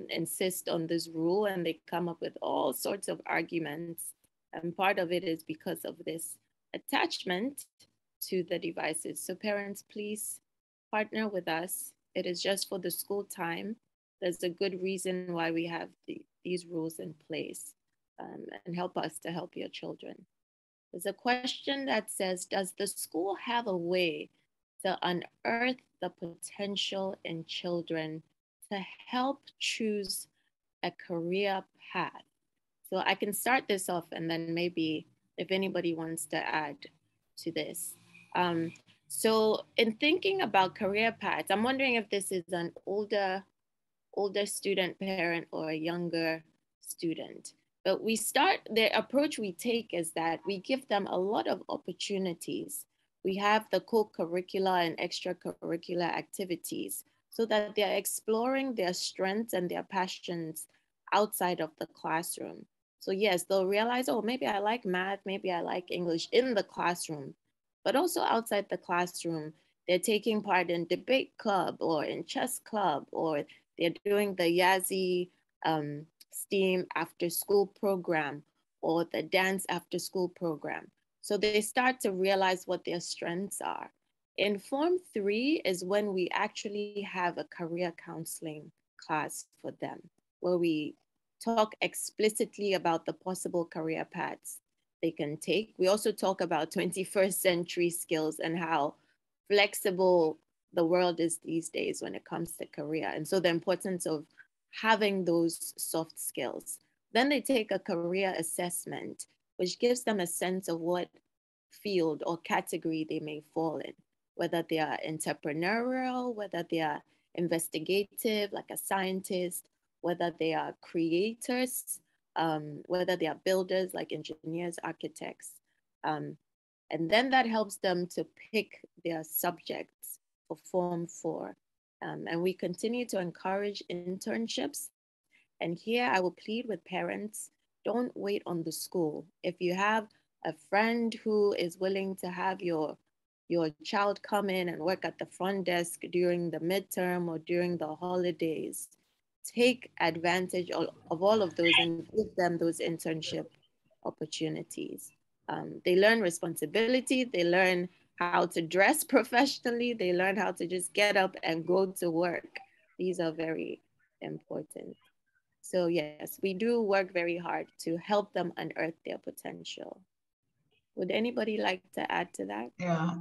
insist on this rule, and they come up with all sorts of arguments. And part of it is because of this attachment to the devices. So parents, please partner with us. It is just for the school time. There's a good reason why we have these rules in place, and help us to help your children. There's a question that says, does the school have a way to unearth the potential in children to help choose a career path? So I can start this off, and then maybe if anybody wants to add to this. So in thinking about career paths, I'm wondering if this is an older student parent or a younger student. But the approach we take is that we give them a lot of opportunities. We have the co-curricular and extracurricular activities so that they're exploring their strengths and their passions outside of the classroom. So yes, they'll realize, oh, maybe I like math, maybe I like English in the classroom, but also outside the classroom, they're taking part in debate club or in chess club, or they're doing the Yazzie STEAM after school program or the dance after school program. So they start to realize what their strengths are. In Form 3 is when we actually have a career counseling class for them, where we talk explicitly about the possible career paths they can take. We also talk about 21st century skills and how flexible the world is these days when it comes to career. And so the importance of having those soft skills. Then they take a career assessment, which gives them a sense of what field or category they may fall in, whether they are entrepreneurial, whether they are investigative, like a scientist, whether they are creators, whether they are builders, like engineers, architects. And then that helps them to pick their subjects for Form 4. And we continue to encourage internships. And here I will plead with parents, don't wait on the school. If you have a friend who is willing to have your child come in and work at the front desk during the midterm or during the holidays. Take advantage of all of those and give them those internship opportunities. They learn responsibility, they learn how to dress professionally, they learn how to just get up and go to work. These are very important. So yes, we do work very hard to help them unearth their potential. Would anybody like to add to that? Yeah.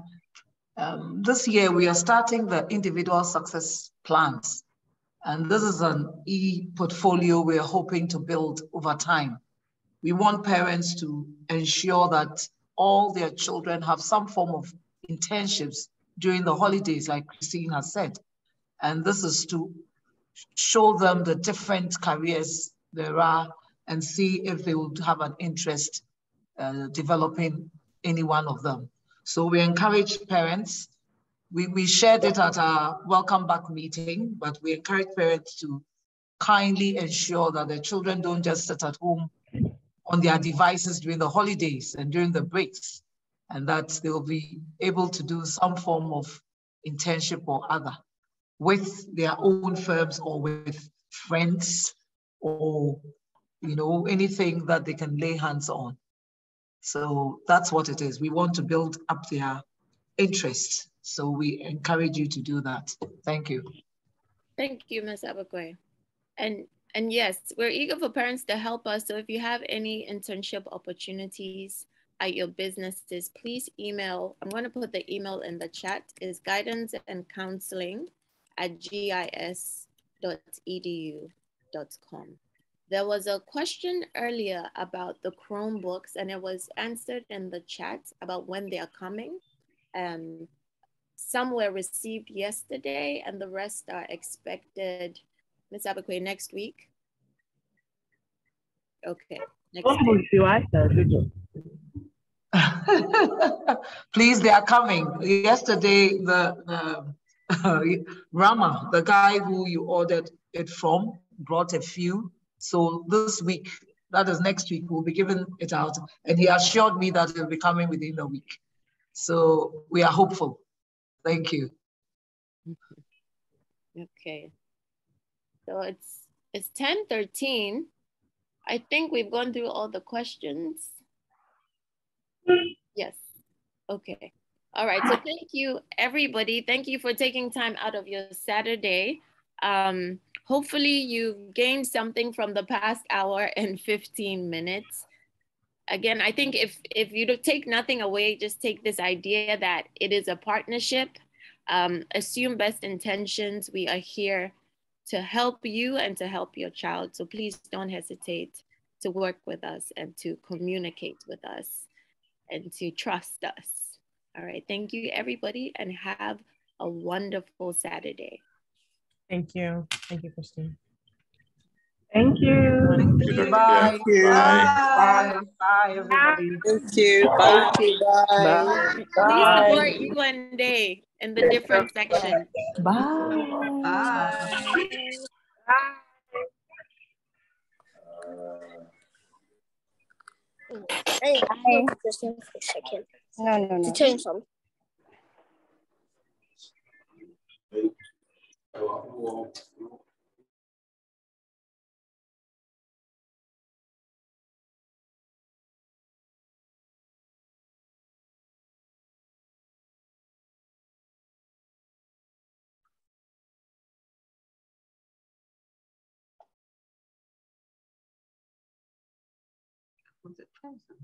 This year we are starting the individual success plans. And this is an e-portfolio we're hoping to build over time. We want parents to ensure that all their children have some form of internships during the holidays, like Christine has said. And this is to show them the different careers there are and see if they would have an interest developing any one of them. So we encourage parents. We shared it at our welcome back meeting, but we encourage parents to kindly ensure that their children don't just sit at home on their devices during the holidays and during the breaks, and that they'll be able to do some form of internship or other with their own firms or with friends or, you know, anything that they can lay hands on. So that's what it is. We want to build up their interest. So we encourage you to do that. Thank you. Thank you, Ms. Abbeyquaye. And yes, we're eager for parents to help us. So if you have any internship opportunities at your businesses, please email. I'm going to put the email in the chat. Is guidanceandcounseling@gis.edu.com. There was a question earlier about the Chromebooks, and it was answered in the chat about when they are coming. Some were received yesterday and the rest are expected, Ms. Abbeyquaye, next week? Okay. Next week. Please, they are coming. Yesterday, the Rama, the guy who you ordered it from, brought a few. So this week, that is next week, we'll be giving it out. And he assured me that it will be coming within a week. So we are hopeful. Thank you. Okay. So it's 10:13. I think we've gone through all the questions. Yes. Okay. All right. So thank you, everybody. Thank you for taking time out of your Saturday. Hopefully you gained something from the past hour and 15 minutes. Again, I think if you take nothing away, just take this idea that it is a partnership. Assume best intentions. We are here to help you and to help your child. So please don't hesitate to work with us and to communicate with us and to trust us. All right. Thank you, everybody, and have a wonderful Saturday. Thank you. Thank you, Christine. Thank you. Thank you. Bye. Thank you. Bye. Bye, everybody. Thank you. Bye. Bye. Please support you one day in the different sections. Bye. Bye. Hey, Christian, for a second. No. To change some. Was it chosen?